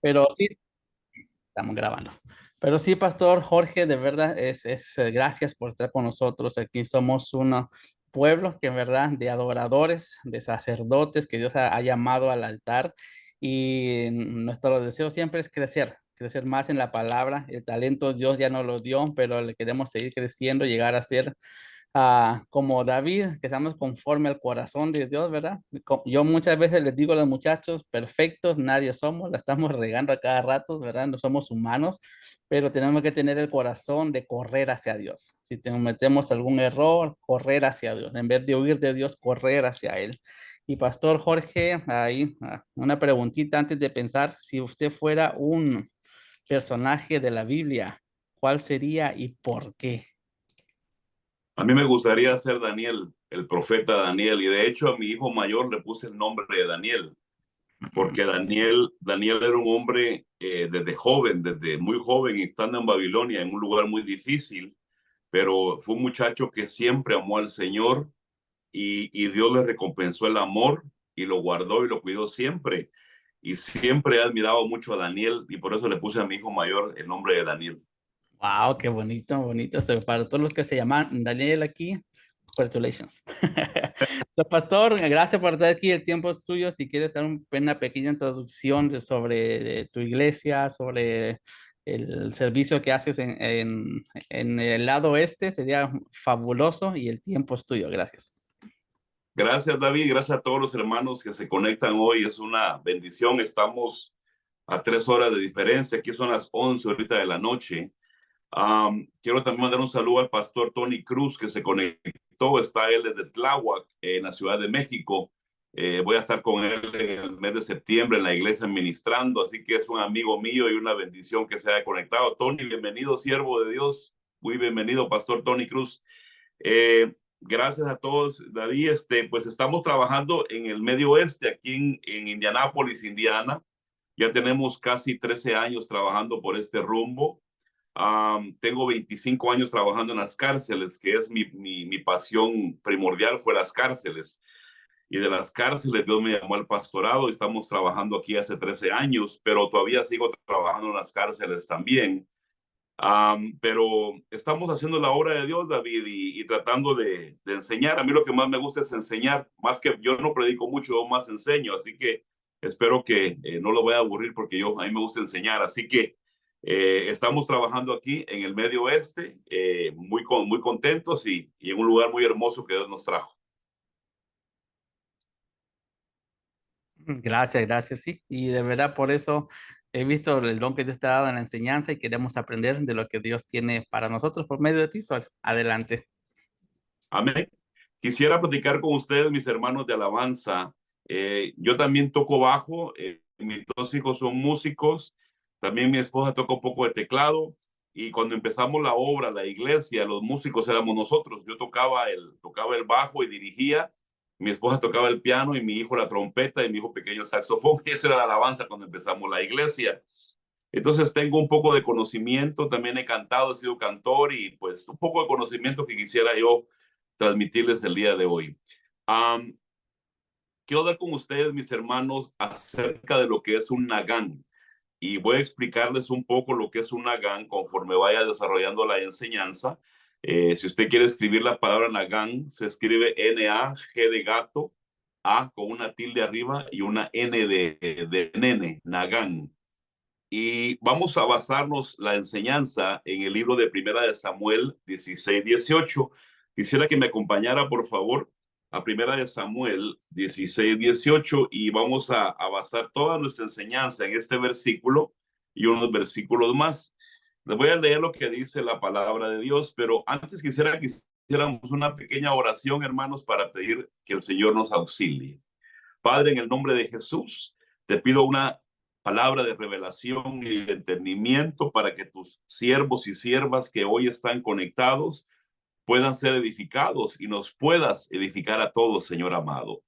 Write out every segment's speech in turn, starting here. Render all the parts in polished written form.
Pero sí, estamos grabando. Pero sí, Pastor Jorge, de verdad, gracias por estar con nosotros. Aquí somos un pueblo que en verdad de adoradores, de sacerdotes que Dios ha llamado al altar. Y nuestro deseo siempre es crecer, crecer más en la palabra. El talento Dios ya nos lo dio, pero le queremos seguir creciendo, llegar a ser como David, que estamos conforme al corazón de Dios, ¿verdad? Yo muchas veces les digo a los muchachos, perfectos, nadie somos, la estamos regando a cada rato, ¿verdad? No somos humanos, pero tenemos que tener el corazón de correr hacia Dios. Si cometemos algún error, correr hacia Dios. En vez de huir de Dios, correr hacia Él. Y Pastor Jorge, ahí una preguntita antes de pensar, si usted fuera un personaje de la Biblia, ¿cuál sería y por qué? A mí me gustaría ser Daniel, el profeta Daniel, y de hecho a mi hijo mayor le puse el nombre de Daniel, porque Daniel era un hombre desde joven, desde muy joven, estando en Babilonia, en un lugar muy difícil, pero fue un muchacho que siempre amó al Señor y Dios le recompensó el amor y lo guardó y lo cuidó siempre. Y siempre he admirado mucho a Daniel y por eso le puse a mi hijo mayor el nombre de Daniel. Wow, qué bonito, bonito. So, para todos los que se llaman Daniel aquí, congratulations. So, Pastor, gracias por estar aquí. El tiempo es tuyo. Si quieres dar una pequeña introducción sobre tu iglesia, sobre el servicio que haces en el lado oeste, sería fabuloso y el tiempo es tuyo. Gracias. Gracias, David. Gracias a todos los hermanos que se conectan hoy. Es una bendición. Estamos a 3 horas de diferencia. Aquí son las 11 ahorita de la noche. Quiero también mandar un saludo al pastor Tony Cruz que se conectó. Está él desde Tláhuac, en la Ciudad de México. Voy a estar con él en el mes de septiembre en la iglesia ministrando. Así que es un amigo mío y una bendición que se haya conectado. Tony, bienvenido, siervo de Dios. Muy bienvenido, pastor Tony Cruz. Gracias a todos, David. Pues estamos trabajando en el medio oeste, aquí en Indianápolis, Indiana. Ya tenemos casi 13 años trabajando por este rumbo. Tengo 25 años trabajando en las cárceles, que es mi pasión primordial, fue las cárceles. Y de las cárceles Dios me llamó al pastorado. Estamos trabajando aquí hace 13 años, pero todavía sigo trabajando en las cárceles también. Pero estamos haciendo la obra de Dios, David, y tratando de enseñar. A mí lo que más me gusta es enseñar, más que yo no predico mucho, yo más enseño, así que espero que no lo voy a aburrir porque a mí me gusta enseñar. Así que estamos trabajando aquí en el Medio Oeste, muy contentos y en un lugar muy hermoso que Dios nos trajo. Gracias, gracias, sí. Y de verdad por eso he visto el don que Dios te ha dado en la enseñanza y queremos aprender de lo que Dios tiene para nosotros por medio de ti. Sol. Adelante. Amén. Quisiera platicar con ustedes, mis hermanos de alabanza. Yo también toco bajo, mis dos hijos son músicos, también mi esposa toca un poco de teclado y cuando empezamos la obra, la iglesia, los músicos éramos nosotros. Yo tocaba el bajo y dirigía, mi esposa tocaba el piano y mi hijo la trompeta y mi hijo pequeño el saxofón. Y esa era la alabanza cuando empezamos la iglesia. Entonces tengo un poco de conocimiento, también he cantado, he sido cantor y pues un poco de conocimiento que quisiera yo transmitirles el día de hoy. Um, Quiero hablar con ustedes, mis hermanos, acerca de lo que es un nagán y voy a explicarles un poco lo que es un nagán conforme vaya desarrollando la enseñanza. Si usted quiere escribir la palabra nagán, se escribe N-A-G de gato, A con una tilde arriba y una N de nene, nagán. Y vamos a basarnos la enseñanza en el libro de Primera de Samuel 16-18. Quisiera que me acompañara, por favor, a Primera de Samuel 16-18 y vamos a basar toda nuestra enseñanza en este versículo y unos versículos más. Les voy a leer lo que dice la palabra de Dios, pero antes quisiera que hiciéramos una pequeña oración, hermanos, para pedir que el Señor nos auxilie. Padre, en el nombre de Jesús, te pido una palabra de revelación y de entendimiento para que tus siervos y siervas que hoy están conectados puedan ser edificados y nos puedas edificar a todos, Señor amado.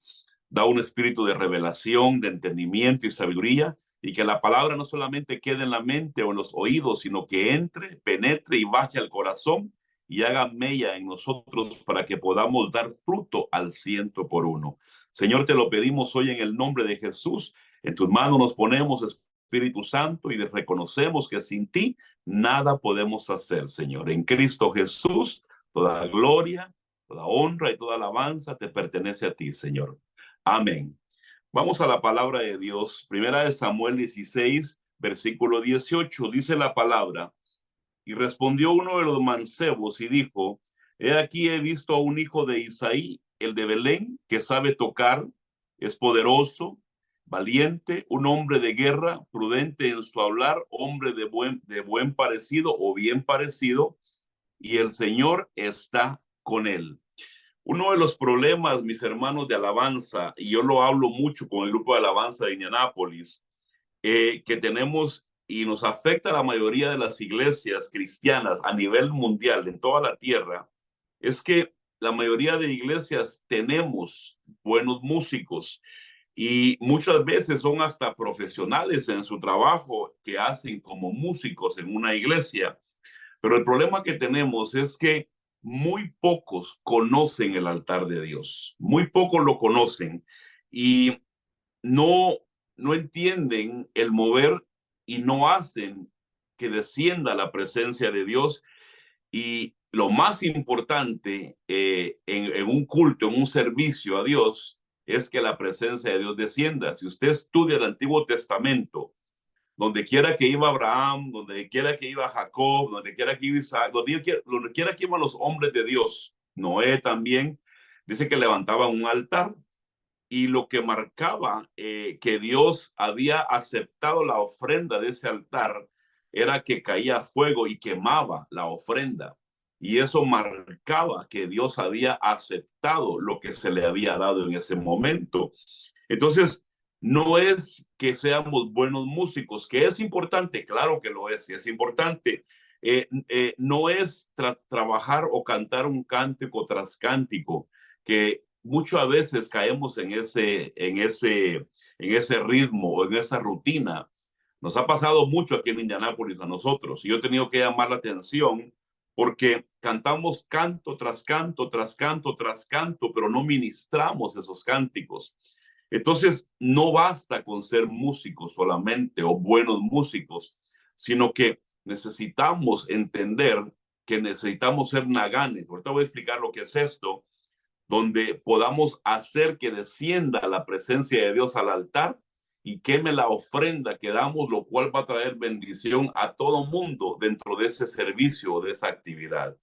Da un espíritu de revelación, de entendimiento y sabiduría y que la palabra no solamente quede en la mente o en los oídos, sino que entre, penetre y baje al corazón y haga mella en nosotros para que podamos dar fruto al 100 por uno. Señor, te lo pedimos hoy en el nombre de Jesús. En tus manos nos ponemos, Espíritu Santo y reconocemos que sin ti nada podemos hacer, Señor. En Cristo Jesús, toda gloria, toda honra y toda alabanza te pertenece a ti, Señor. Amén. Vamos a la palabra de Dios. Primera de Samuel 16, versículo 18. Dice la palabra: y respondió uno de los mancebos y dijo: he aquí, he visto a un hijo de Isaí, el de Belén, que sabe tocar, es poderoso, valiente, un hombre de guerra, prudente en su hablar, hombre de buen parecido o bien parecido, y el Señor está con él. Uno de los problemas, mis hermanos de alabanza, y yo lo hablo mucho con el grupo de alabanza de Indianápolis, que tenemos y nos afecta a la mayoría de las iglesias cristianas a nivel mundial, en toda la tierra, es que la mayoría de iglesias tenemos buenos músicos y muchas veces son hasta profesionales en su trabajo que hacen como músicos en una iglesia. Pero el problema que tenemos es que muy pocos conocen el altar de Dios, muy pocos lo conocen y no, no entienden el mover y no hacen que descienda la presencia de Dios. Y lo más importante en un culto, en un servicio a Dios, es que la presencia de Dios descienda. Si usted estudia el Antiguo Testamento, donde quiera que iba Abraham, donde quiera que iba Jacob, donde quiera que iba Isaac, donde quiera que iban los hombres de Dios, Noé también, dice que levantaban un altar. Y lo que marcaba que Dios había aceptado la ofrenda de ese altar era que caía fuego y quemaba la ofrenda. Y eso marcaba que Dios había aceptado lo que se le había dado en ese momento. Entonces, no es que seamos buenos músicos, que es importante, claro que lo es, y es importante. No es trabajar o cantar un cántico tras cántico, que muchas veces caemos en ese ritmo o en esa rutina. Nos ha pasado mucho aquí en Indianápolis a nosotros y yo he tenido que llamar la atención porque cantamos canto tras canto, tras canto, tras canto, pero no ministramos esos cánticos. Entonces, no basta con ser músicos solamente o buenos músicos, sino que necesitamos entender que necesitamos ser naganes. Ahorita voy a explicar lo que es esto, donde podamos hacer que descienda la presencia de Dios al altar y queme la ofrenda que damos, lo cual va a traer bendición a todo mundo dentro de ese servicio o de esa actividad.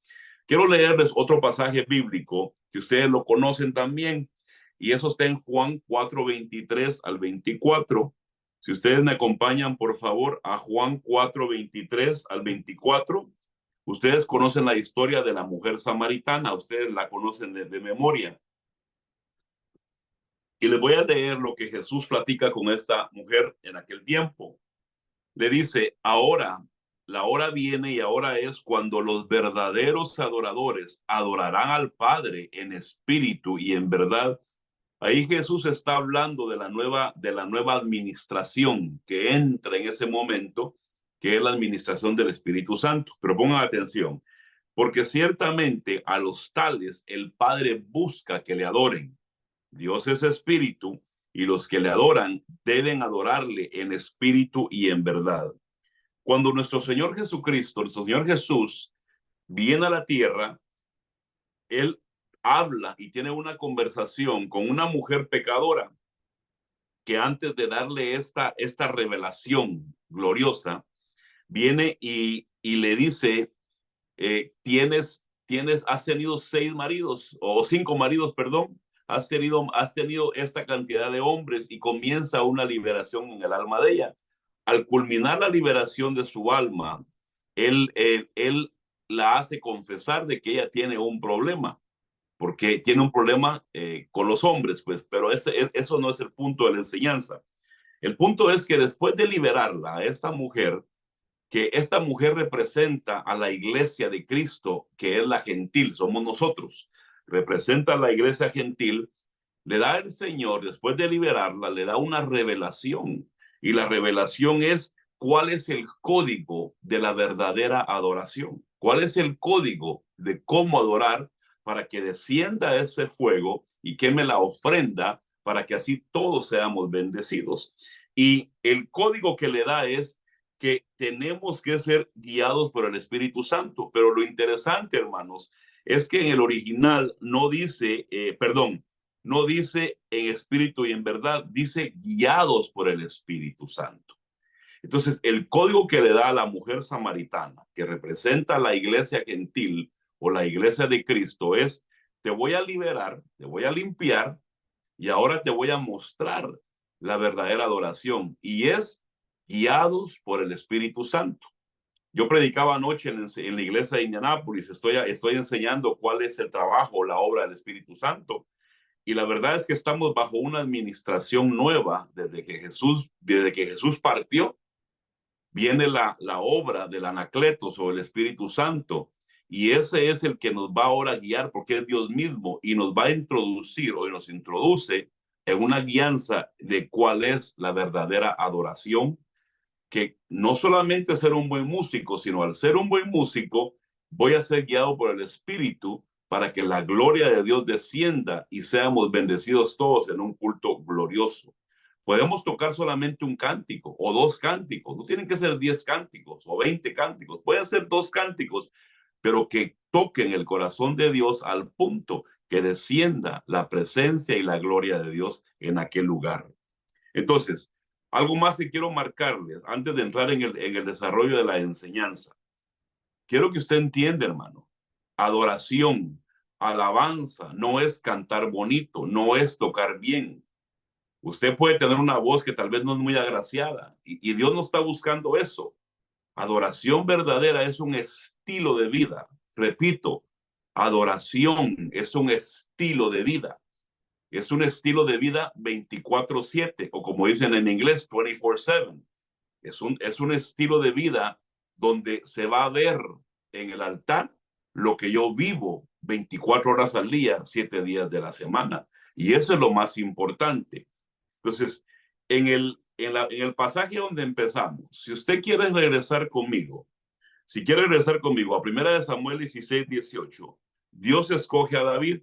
Quiero leerles otro pasaje bíblico que ustedes lo conocen también, y eso está en Juan 4:23 al 24. Si ustedes me acompañan, por favor, a Juan 4:23 al 24. Ustedes conocen la historia de la mujer samaritana, ustedes la conocen de memoria. Y les voy a leer lo que Jesús platica con esta mujer en aquel tiempo. Le dice: ahora, la hora viene y ahora es cuando los verdaderos adoradores adorarán al Padre en espíritu y en verdad. Ahí Jesús está hablando de la nueva administración que entra en ese momento, que es la administración del Espíritu Santo. Pero pongan atención, porque ciertamente a los tales el Padre busca que le adoren. Dios es espíritu y los que le adoran deben adorarle en espíritu y en verdad. Cuando nuestro Señor Jesucristo, nuestro Señor Jesús, viene a la tierra, Él habla y tiene una conversación con una mujer pecadora que antes de darle esta revelación gloriosa, viene y le dice: has tenido 6 maridos o 5 maridos, perdón, has tenido esta cantidad de hombres, y comienza una liberación en el alma de ella. Al culminar la liberación de su alma, él la hace confesar de que ella tiene un problema, porque tiene un problema con los hombres, pues, pero eso no es el punto de la enseñanza. El punto es que después de liberarla a esta mujer, que esta mujer representa a la iglesia de Cristo, que es la gentil, somos nosotros, representa a la iglesia gentil, le da el Señor, después de liberarla, le da una revelación, y la revelación es cuál es el código de la verdadera adoración, cuál es el código de cómo adorar para que descienda ese fuego y queme la ofrenda, para que así todos seamos bendecidos. Y el código que le da es que tenemos que ser guiados por el Espíritu Santo. Pero lo interesante, hermanos, es que en el original no dice, no dice en espíritu y en verdad, dice guiados por el Espíritu Santo. Entonces, el código que le da a la mujer samaritana, que representa la iglesia gentil o la iglesia de Cristo, es: te voy a liberar, te voy a limpiar y ahora te voy a mostrar la verdadera adoración. Y es guiados por el Espíritu Santo. Yo predicaba anoche en la iglesia de Indianápolis, estoy enseñando cuál es el trabajo, la obra del Espíritu Santo. Y la verdad es que estamos bajo una administración nueva desde que Jesús partió. Viene la obra del Anacletos o el Espíritu Santo, y ese es el que nos va ahora a guiar, porque es Dios mismo, y nos va a introducir o nos introduce en una guianza de cuál es la verdadera adoración, que no solamente ser un buen músico, sino al ser un buen músico, voy a ser guiado por el Espíritu para que la gloria de Dios descienda y seamos bendecidos todos en un culto glorioso. Podemos tocar solamente un cántico o dos cánticos, no tienen que ser 10 cánticos o 20 cánticos, pueden ser 2 cánticos, pero que toquen el corazón de Dios al punto que descienda la presencia y la gloria de Dios en aquel lugar. Entonces, algo más que quiero marcarles antes de entrar en el desarrollo de la enseñanza. Quiero que usted entienda, hermano, adoración, alabanza, no es cantar bonito, no es tocar bien. Usted puede tener una voz que tal vez no es muy agraciada y Dios no está buscando eso. Adoración verdadera es un estilo de vida. Repito, adoración es un estilo de vida. Es un estilo de vida 24/7, o como dicen en inglés, 24/7. Es un estilo de vida donde se va a ver en el altar lo que yo vivo 24 horas al día, 7 días de la semana. Y eso es lo más importante. Entonces, en el pasaje donde empezamos, si usted quiere regresar conmigo, si quiere regresar conmigo a 1 Samuel 16:18, Dios escoge a David.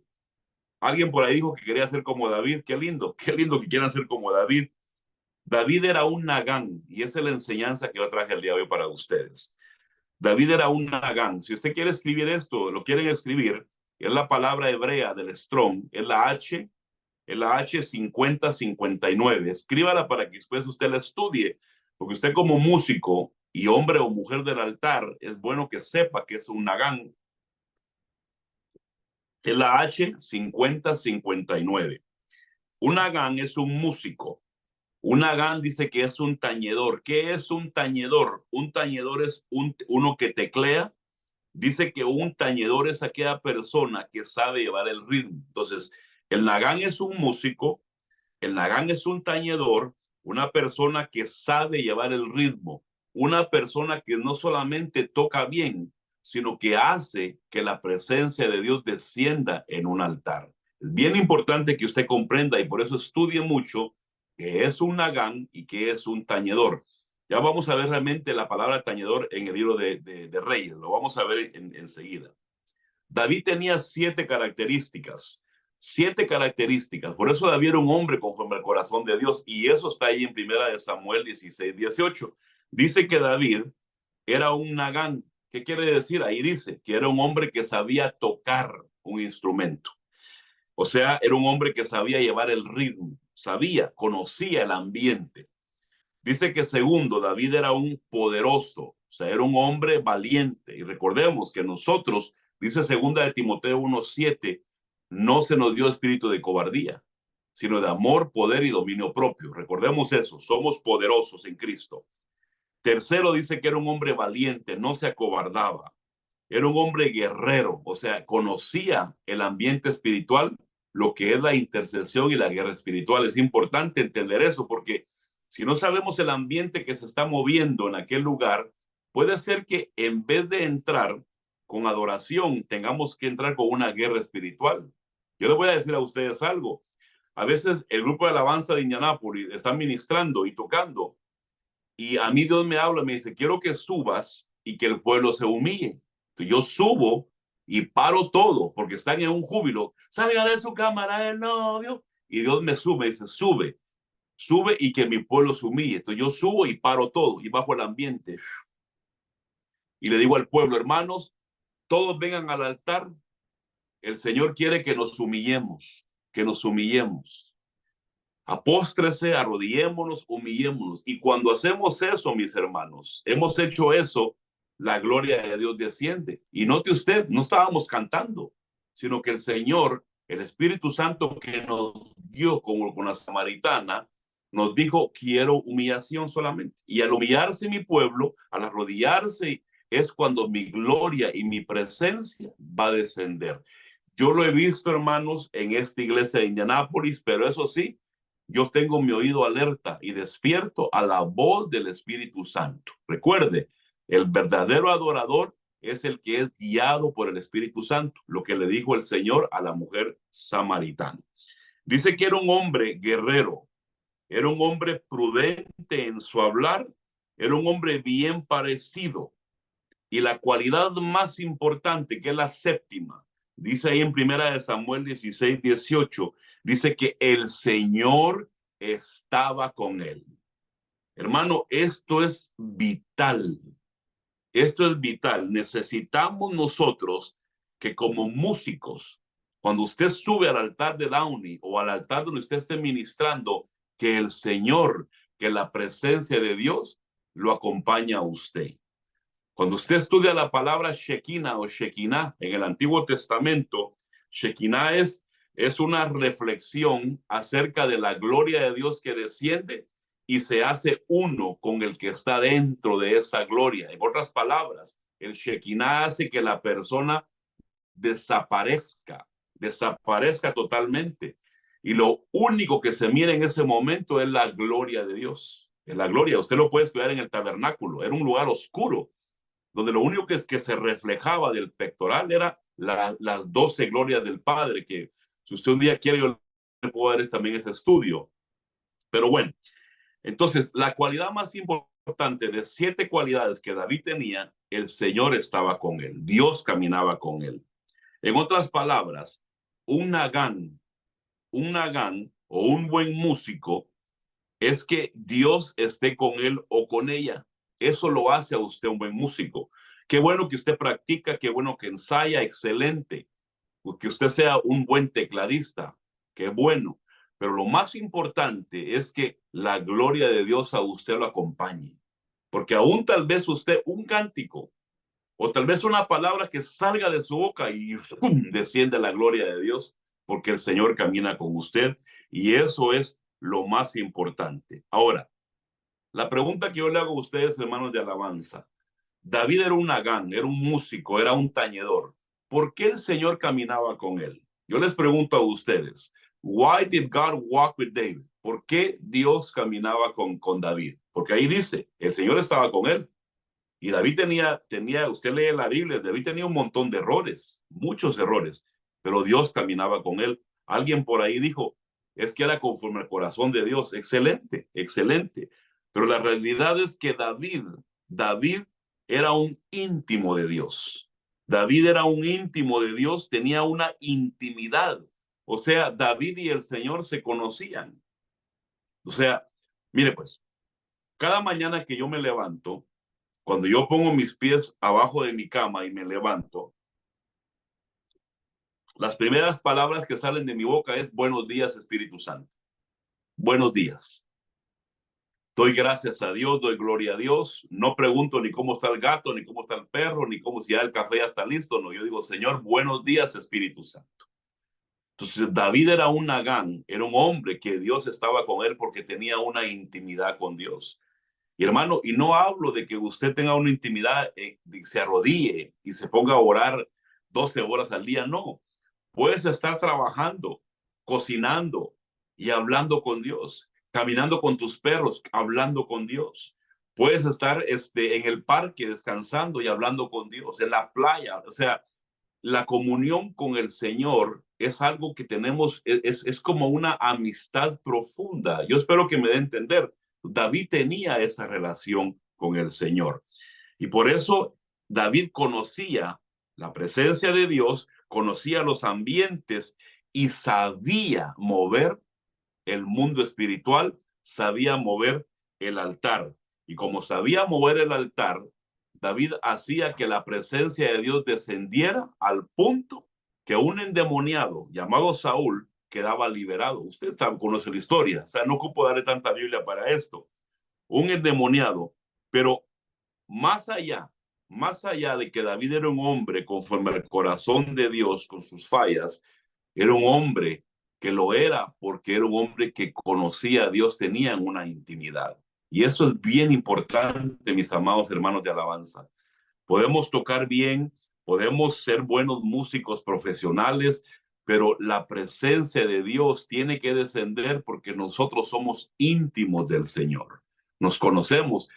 Alguien por ahí dijo que quería ser como David. Qué lindo que quieran ser como David. David era un Nagán, y esa es la enseñanza que yo traje el día de hoy para ustedes. David era un Nagán. Si usted quiere escribir esto, lo quieren escribir, es la palabra hebrea del Strong, es la H 5059. Escríbala para que después usted la estudie, porque usted como músico y hombre o mujer del altar, es bueno que sepa que es un Nagán. Es la H 5059. Un Nagán es un músico. Un Nagán dice que es un tañedor. ¿Qué es un tañedor? Un tañedor es uno que teclea. Dice que un tañedor es aquella persona que sabe llevar el ritmo. Entonces, el Nagán es un músico, el Nagán es un tañedor, una persona que sabe llevar el ritmo, una persona que no solamente toca bien, sino que hace que la presencia de Dios descienda en un altar. Es bien importante que usted comprenda, y por eso estudie mucho qué es un Nagán y qué es un tañedor. Ya vamos a ver realmente la palabra tañedor en el libro de Reyes, lo vamos a ver enseguida. David tenía 7 características. 7 características. Por eso David era un hombre conforme al corazón de Dios. Y eso está ahí en 1 Samuel 16:18. Dice que David era un Nagán. ¿Qué quiere decir? Ahí dice que era un hombre que sabía tocar un instrumento. O sea, era un hombre que sabía llevar el ritmo, conocía el ambiente. Dice que segundo, David era un poderoso, o sea, era un hombre valiente. Y recordemos que nosotros, dice 2 Timoteo 1:7, no se nos dio espíritu de cobardía, sino de amor, poder y dominio propio. Recordemos eso, somos poderosos en Cristo. Tercero, dice que era un hombre valiente, no se acobardaba. Era un hombre guerrero, o sea, conocía el ambiente espiritual, lo que es la intercesión y la guerra espiritual. Es importante entender eso, porque si no sabemos el ambiente que se está moviendo en aquel lugar, puede ser que en vez de entrar con adoración, tengamos que entrar con una guerra espiritual. Yo les voy a decir a ustedes algo. A veces el grupo de alabanza de Indianápolis está ministrando y tocando, y a mí Dios me habla, me dice: quiero que subas y que el pueblo se humille. Entonces yo subo y paro todo, porque están en un júbilo. Salga de su cámara del novio. Y Dios me sube, dice: sube. sube y que mi pueblo se humille. Entonces yo subo y paro todo y bajo el ambiente. Y le digo al pueblo, hermanos, todos vengan al altar. El Señor quiere que nos humillemos, que nos humillemos. Apóstrese, arrodillémonos, humillémonos. Y cuando hacemos eso, mis hermanos, hemos hecho eso, la gloria de Dios desciende. Y note usted, no estábamos cantando, sino que el Señor, el Espíritu Santo que nos dio como con la samaritana, nos dijo, quiero humillación solamente. Y al humillarse mi pueblo, al arrodillarse, es cuando mi gloria y mi presencia va a descender. Yo lo he visto, hermanos, en esta iglesia de Indianápolis, pero eso sí, yo tengo mi oído alerta y despierto a la voz del Espíritu Santo. Recuerde, el verdadero adorador es el que es guiado por el Espíritu Santo, lo que le dijo el Señor a la mujer samaritana. Dice que era un hombre guerrero, era un hombre prudente en su hablar, era un hombre bien parecido. Y la cualidad más importante, que es la séptima, dice ahí en 1 Samuel 16, 18, dice que el Señor estaba con él. Hermano, esto es vital. Esto es vital. Necesitamos nosotros que como músicos, cuando usted sube al altar de Downey o al altar donde usted esté ministrando, que el Señor, que la presencia de Dios lo acompaña a usted. Cuando usted estudia la palabra Shekinah o Shekinah en el Antiguo Testamento, Shekinah es una reflexión acerca de la gloria de Dios que desciende y se hace uno con el que está dentro de esa gloria. En otras palabras, el Shekinah hace que la persona desaparezca totalmente. Y lo único que se mira en ese momento es la gloria de Dios. Es la gloria. Usted lo puede estudiar en el tabernáculo. Era un lugar oscuro, donde lo único que se reflejaba del pectoral era las 12 glorias del Padre, que si usted un día quiere, yo le puedo dar también ese estudio. Pero bueno, entonces la cualidad más importante de 7 cualidades que David tenía, el Señor estaba con él, Dios caminaba con él. En otras palabras, un nagán o un buen músico es que Dios esté con él o con ella. Eso lo hace a usted un buen músico. Qué bueno que usted practica, qué bueno que ensaya, excelente. Que usted sea un buen tecladista, qué bueno. Pero lo más importante es que la gloria de Dios a usted lo acompañe. Porque aún tal vez usted un cántico o tal vez una palabra que salga de su boca y ¡pum!, desciende la gloria de Dios, porque el Señor camina con usted y eso es lo más importante. Ahora, la pregunta que yo le hago a ustedes, hermanos de alabanza, David era un nagán, era un músico, era un tañedor. ¿Por qué el Señor caminaba con él? Yo les pregunto a ustedes, why did God walk with David? ¿Por qué Dios caminaba con David? Porque ahí dice, el Señor estaba con él. Y David tenía, usted lee la Biblia, David tenía un montón de errores, muchos errores, pero Dios caminaba con él. Alguien por ahí dijo, es que era conforme al corazón de Dios. Excelente, excelente. Pero la realidad es que David era un íntimo de Dios. David era un íntimo de Dios, tenía una intimidad. O sea, David y el Señor se conocían. O sea, mire pues, cada mañana que yo me levanto, cuando yo pongo mis pies abajo de mi cama y me levanto, las primeras palabras que salen de mi boca es buenos días, Espíritu Santo. Buenos días. Doy gracias a Dios, doy gloria a Dios. No pregunto ni cómo está el gato, ni cómo está el perro, ni cómo si ya el café ya está listo. No, yo digo, Señor, buenos días, Espíritu Santo. Entonces, David era un nagán, era un hombre que Dios estaba con él porque tenía una intimidad con Dios. Y hermano, y no hablo de que usted tenga una intimidad, se arrodille y se ponga a orar 12 horas al día. No, puedes estar trabajando, cocinando y hablando con Dios, caminando con tus perros, hablando con Dios. Puedes estar en el parque descansando y hablando con Dios, en la playa. O sea, la comunión con el Señor es algo que tenemos, es como una amistad profunda. Yo espero que me dé a entender. David tenía esa relación con el Señor. Y por eso David conocía la presencia de Dios, conocía los ambientes y sabía mover el mundo espiritual sabía mover el altar. Y como sabía mover el altar, David hacía que la presencia de Dios descendiera al punto que un endemoniado llamado Saúl quedaba liberado. Usted sabe, conoce la historia, o sea, no ocupo darle tanta Biblia para esto. Un endemoniado, pero más allá de que David era un hombre conforme al corazón de Dios con sus fallas, era un hombre que lo era porque era un hombre que conocía a Dios, tenían una intimidad. Y eso es bien importante, mis amados hermanos de alabanza. Podemos tocar bien, podemos ser buenos músicos profesionales, pero la presencia de Dios tiene que descender porque nosotros somos íntimos del Señor. Nos conocemos,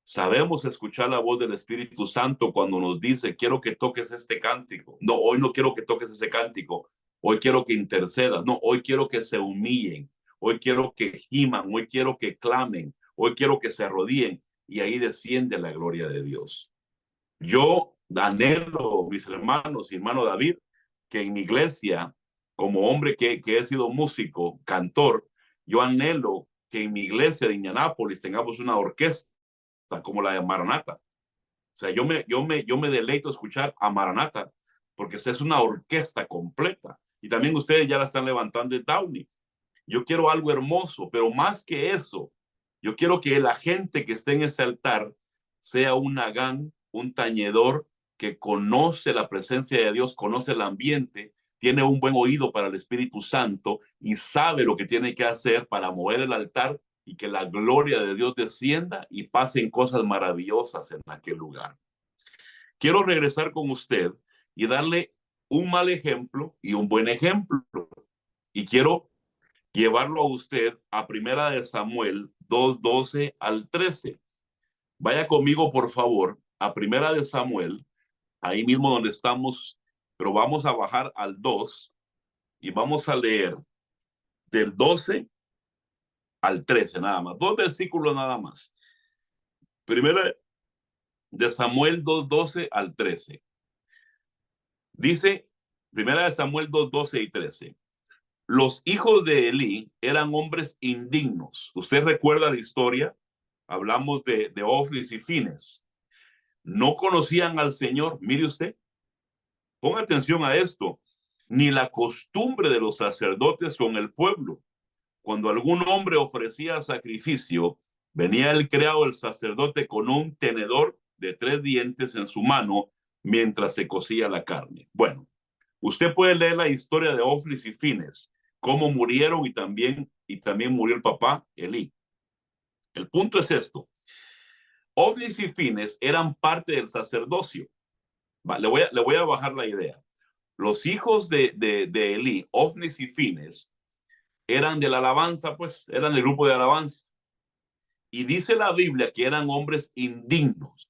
sabemos escuchar la voz del Espíritu Santo cuando nos dice, quiero que toques este cántico. No, hoy no quiero que toques ese cántico. Hoy quiero que intercedas. No, hoy quiero que se humillen. Hoy quiero que giman. Hoy quiero que clamen. Hoy quiero que se arrodillen. Y ahí desciende la gloria de Dios. Yo anhelo, mis hermanos y hermano David, que en mi iglesia, como hombre que he sido músico, cantor, yo anhelo que en mi iglesia de Indianápolis tengamos una orquesta como la de Maranata. O sea, yo me deleito escuchar a Maranata porque esa es una orquesta completa. Y también ustedes ya la están levantando de Downey. Yo quiero algo hermoso, pero más que eso, yo quiero que la gente que esté en ese altar sea un nagán, un tañedor que conoce la presencia de Dios, conoce el ambiente, tiene un buen oído para el Espíritu Santo y sabe lo que tiene que hacer para mover el altar y que la gloria de Dios descienda y pasen cosas maravillosas en aquel lugar. Quiero regresar con usted y darle un mal ejemplo y un buen ejemplo. Y quiero llevarlo a usted a Primera de Samuel 2:12 al 13. Vaya conmigo, por favor, a Primera de Samuel, ahí mismo donde estamos, pero vamos a bajar al 2 y vamos a leer del 12 al 13 nada más, 2 versículos nada más. Primera de Samuel 2:12 al 13. Dice, Primera de Samuel 2:12 y 13. Los hijos de Elí eran hombres indignos. Usted recuerda la historia, hablamos de Ofnis y Fines. No conocían al Señor. Mire usted, ponga atención a esto, ni la costumbre de los sacerdotes con el pueblo. Cuando algún hombre ofrecía sacrificio, venía el criado del sacerdote con un tenedor de 3 dientes en su mano mientras se cocía la carne. Bueno, usted puede leer la historia de Ofnis y Fines, cómo murieron y también murió el papá Elí. El punto es esto. Ofnis y Fines eran parte del sacerdocio. Le voy a bajar la idea. Los hijos de Elí, Ofnis y Fines, eran de la alabanza, pues, eran del grupo de alabanza. Y dice la Biblia que eran hombres indignos.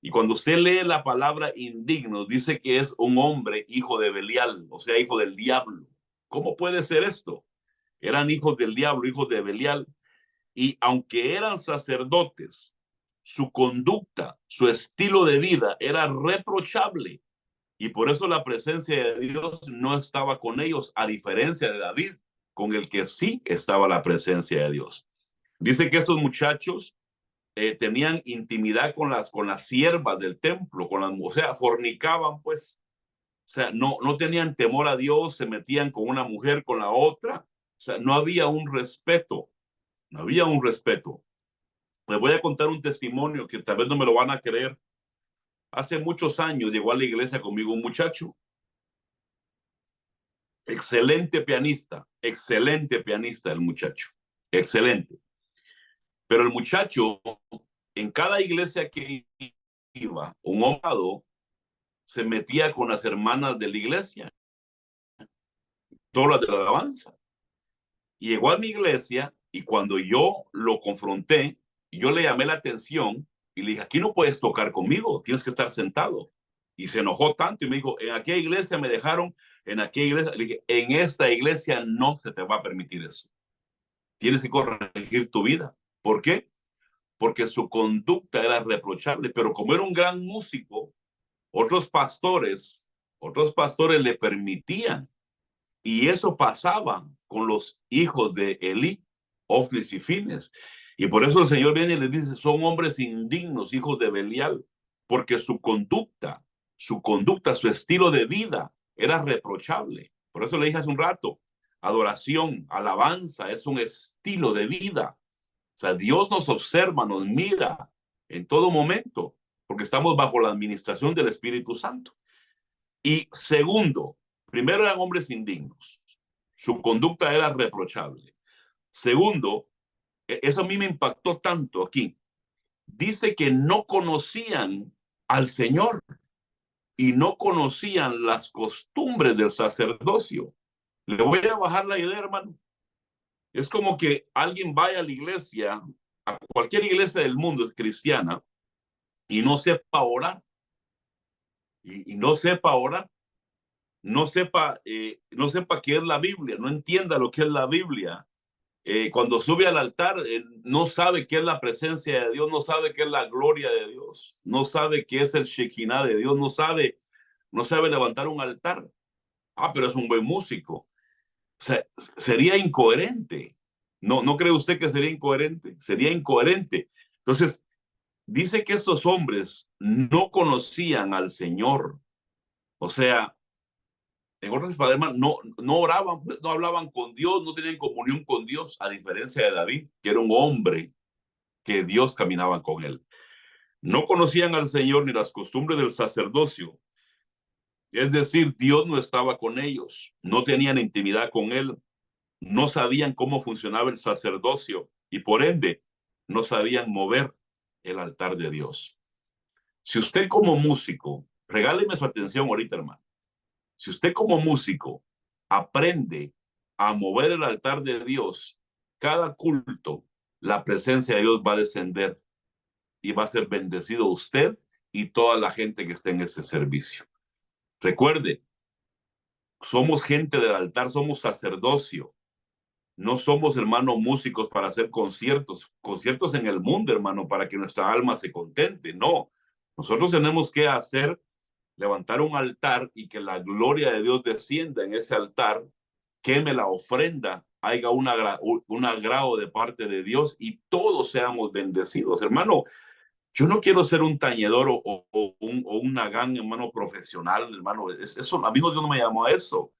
Y cuando usted lee la palabra indigno, dice que es un hombre hijo de Belial, o sea, hijo del diablo. ¿Cómo puede ser esto? Eran hijos del diablo, hijos de Belial. Y aunque eran sacerdotes, su conducta, su estilo de vida era reprochable. Y por eso la presencia de Dios no estaba con ellos, a diferencia de David, con el que sí estaba la presencia de Dios. Dice que esos muchachos tenían intimidad con las siervas del templo, o sea, fornicaban, pues. O sea, no tenían temor a Dios, se metían con una mujer, con la otra. O sea, no había un respeto, no había un respeto. Les voy a contar un testimonio que tal vez no me lo van a creer. Hace muchos años llegó a la iglesia conmigo un muchacho, excelente pianista el muchacho, excelente. Pero el muchacho, en cada iglesia que iba, un hombre se metía con las hermanas de la iglesia, todas las de la alabanza. Y llegó a mi iglesia y cuando yo lo confronté, yo le llamé la atención y le dije, aquí no puedes tocar conmigo, tienes que estar sentado. Y se enojó tanto y me dijo, en aquella iglesia me dejaron, en aquella iglesia, le dije, en esta iglesia no se te va a permitir eso. Tienes que corregir tu vida. ¿Por qué? Porque su conducta era reprochable, pero como era un gran músico, otros pastores le permitían. Y eso pasaba con los hijos de Elí, Ofnis y Fines. Y por eso el Señor viene y les dice, son hombres indignos, hijos de Belial, porque su conducta, su estilo de vida era reprochable. Por eso le dije hace un rato, adoración, alabanza, es un estilo de vida. O sea, Dios nos observa, nos mira en todo momento, porque estamos bajo la administración del Espíritu Santo. Y segundo, primero eran hombres indignos. Su conducta era reprochable. Segundo, eso a mí me impactó tanto aquí. Dice que no conocían al Señor y no conocían las costumbres del sacerdocio. Le voy a bajar la idea, hermano. Es como que alguien vaya a la iglesia, a cualquier iglesia del mundo es cristiana, y no sepa orar. Y no sepa orar. No sepa qué es la Biblia, no entienda lo que es la Biblia. Cuando sube al altar, no sabe qué es la presencia de Dios, no sabe qué es la gloria de Dios, no sabe qué es el Shekinah de Dios, no sabe levantar un altar. Ah, pero es un buen músico. O sea, sería incoherente. ¿No cree usted que sería incoherente? Sería incoherente. Entonces, dice que estos hombres no conocían al Señor. O sea, en otras palabras, no oraban, no hablaban con Dios, no tenían comunión con Dios, a diferencia de David, que era un hombre que Dios caminaba con él. No conocían al Señor ni las costumbres del sacerdocio. Es decir, Dios no estaba con ellos, no tenían intimidad con él, no sabían cómo funcionaba el sacerdocio y por ende no sabían mover el altar de Dios. Si usted como músico, regáleme su atención ahorita, hermano. Si usted como músico aprende a mover el altar de Dios, cada culto, la presencia de Dios va a descender y va a ser bendecido usted y toda la gente que esté en ese servicio. Recuerde, somos gente del altar, somos sacerdocio. No somos, hermano, músicos para hacer conciertos en el mundo, hermano, para que nuestra alma se contente. No, nosotros tenemos que levantar un altar y que la gloria de Dios descienda en ese altar, queme la ofrenda, haya un agrado de parte de Dios y todos seamos bendecidos. Hermano, yo no quiero ser un tañedor o un nagán, hermano, profesional, hermano. Eso, a mí Dios no me llamó a eso.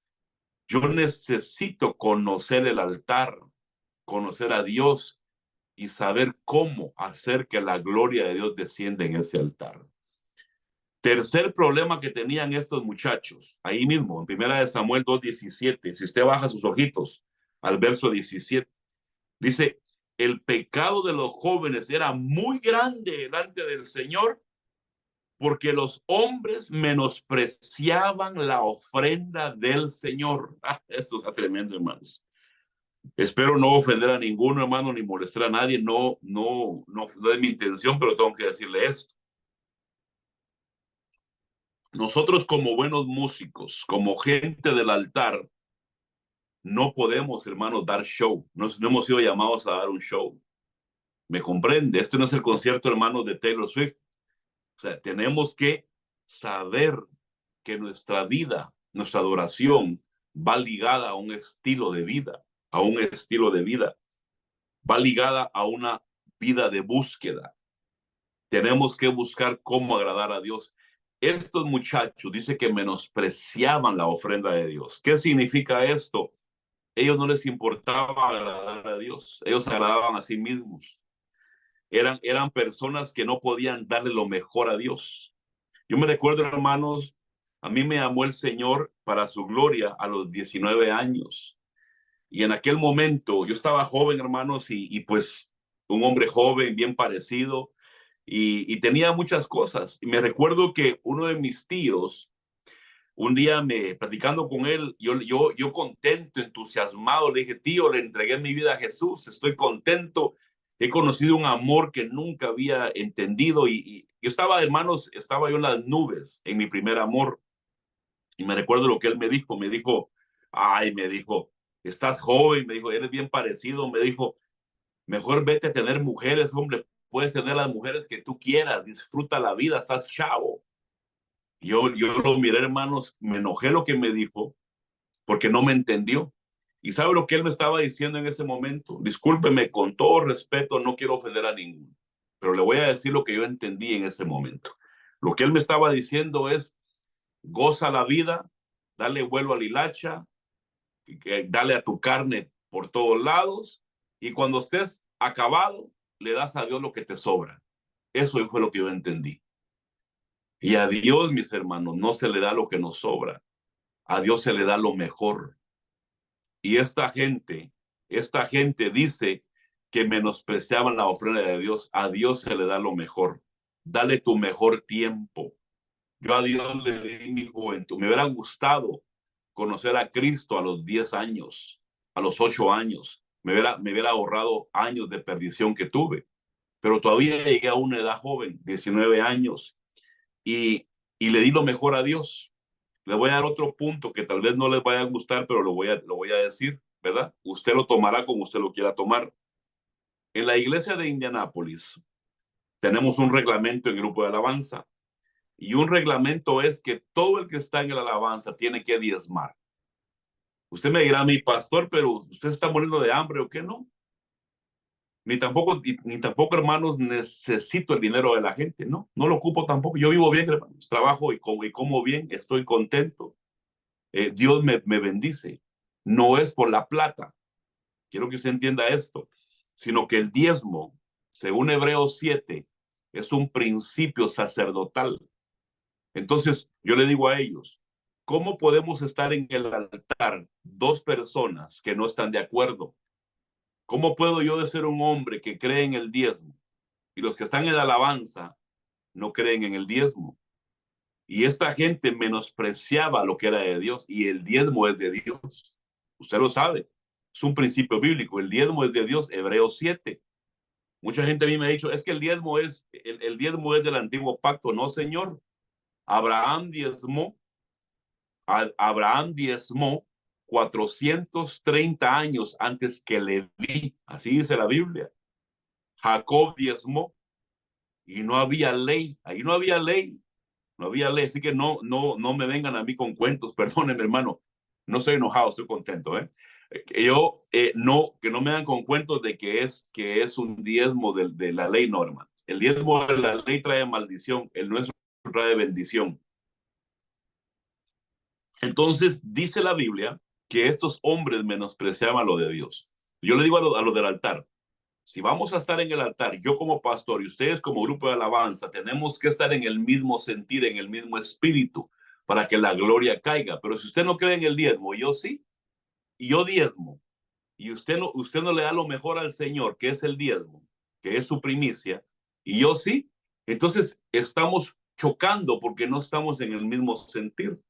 Yo necesito conocer el altar, conocer a Dios y saber cómo hacer que la gloria de Dios descienda en ese altar. Tercer problema que tenían estos muchachos, ahí mismo, en primera de Samuel 2:17, si usted baja sus ojitos al verso 17, dice, el pecado de los jóvenes era muy grande delante del Señor porque los hombres menospreciaban la ofrenda del Señor. Esto es tremendo, hermanos. Espero no ofender a ninguno, hermano, ni molestar a nadie. No es mi intención, pero tengo que decirle esto. Nosotros como buenos músicos, como gente del altar, no podemos, hermanos, dar show. No hemos sido llamados a dar un show. ¿Me comprende? Esto no es el concierto, hermanos, de Taylor Swift. O sea, tenemos que saber que nuestra vida, nuestra adoración va ligada a un estilo de vida, a un estilo de vida. Va ligada a una vida de búsqueda. Tenemos que buscar cómo agradar a Dios. Estos muchachos dice que menospreciaban la ofrenda de Dios. ¿Qué significa esto? Ellos no les importaba agradar a Dios. Ellos agradaban a sí mismos. Eran personas que no podían darle lo mejor a Dios. Yo me recuerdo, hermanos, a mí me amó el Señor para su gloria a los 19 años. Y en aquel momento yo estaba joven, hermanos, y pues un hombre joven, bien parecido, y tenía muchas cosas. Y me recuerdo que uno de mis tíos, un día platicando con él, yo contento, entusiasmado, le dije, tío, le entregué mi vida a Jesús, estoy contento, he conocido un amor que nunca había entendido y yo estaba, hermanos, estaba yo en las nubes en mi primer amor. Y me recuerdo lo que él me dijo, estás joven, me dijo, eres bien parecido, me dijo, mejor vete a tener mujeres, hombre, puedes tener las mujeres que tú quieras, disfruta la vida, estás chavo. Yo lo miré, hermanos, me enojé lo que me dijo, porque no me entendió. ¿Y sabe lo que él me estaba diciendo en ese momento? Discúlpeme, con todo respeto, no quiero ofender a ninguno, pero le voy a decir lo que yo entendí en ese momento. Lo que él me estaba diciendo es, goza la vida, dale vuelo a la hilacha, dale a tu carne por todos lados, y cuando estés acabado, le das a Dios lo que te sobra. Eso fue lo que yo entendí. Y a Dios, mis hermanos, no se le da lo que nos sobra. A Dios se le da lo mejor. Y esta gente dice que menospreciaban la ofrenda de Dios. A Dios se le da lo mejor. Dale tu mejor tiempo. Yo a Dios le di mi juventud. Me hubiera gustado conocer a Cristo a los 10 años, a los 8 años. Me hubiera ahorrado años de perdición que tuve. Pero todavía llegué a una edad joven, 19 años, y le di lo mejor a Dios. Le voy a dar otro punto que tal vez no les vaya a gustar, pero lo voy a decir, ¿verdad? Usted lo tomará como usted lo quiera tomar. En la iglesia de Indianápolis tenemos un reglamento en grupo de alabanza. Y un reglamento es que todo el que está en la alabanza tiene que diezmar. Usted me dirá, mi pastor, pero usted está muriendo de hambre o qué no. Ni tampoco, hermanos, necesito el dinero de la gente. No, no lo ocupo tampoco. Yo vivo bien, hermanos. Trabajo y como bien, estoy contento. Dios me bendice. No es por la plata. Quiero que usted entienda esto, sino que el diezmo, según Hebreos 7, es un principio sacerdotal. Entonces, yo le digo a ellos, ¿cómo podemos estar en el altar dos personas que no están de acuerdo? ¿Cómo puedo yo de ser un hombre que cree en el diezmo y los que están en la alabanza no creen en el diezmo? Y esta gente menospreciaba lo que era de Dios, y el diezmo es de Dios. Usted lo sabe. Es un principio bíblico. El diezmo es de Dios, Hebreos 7. Mucha gente a mí me ha dicho, es que el diezmo es del antiguo pacto. No, señor. Abraham diezmó, Abraham diezmó 430 años antes que Leví. Así dice la Biblia. Jacob diezmó y no había ley. Ahí no había ley. No había ley, así que no me vengan a mí con cuentos, perdónenme, hermano, no estoy enojado, estoy contento, que no me dan con cuentos de que es un diezmo de la ley, no, hermano. El diezmo de la ley trae maldición, el nuestro trae bendición. Entonces, dice la Biblia que estos hombres menospreciaban lo de Dios. Yo le digo a lo del altar, si vamos a estar en el altar, yo como pastor y ustedes como grupo de alabanza, tenemos que estar en el mismo sentir, en el mismo espíritu, para que la gloria caiga. Pero si usted no cree en el diezmo, yo sí, y yo diezmo, y usted no le da lo mejor al Señor, que es el diezmo, que es su primicia, y yo sí, entonces estamos chocando porque no estamos en el mismo sentir.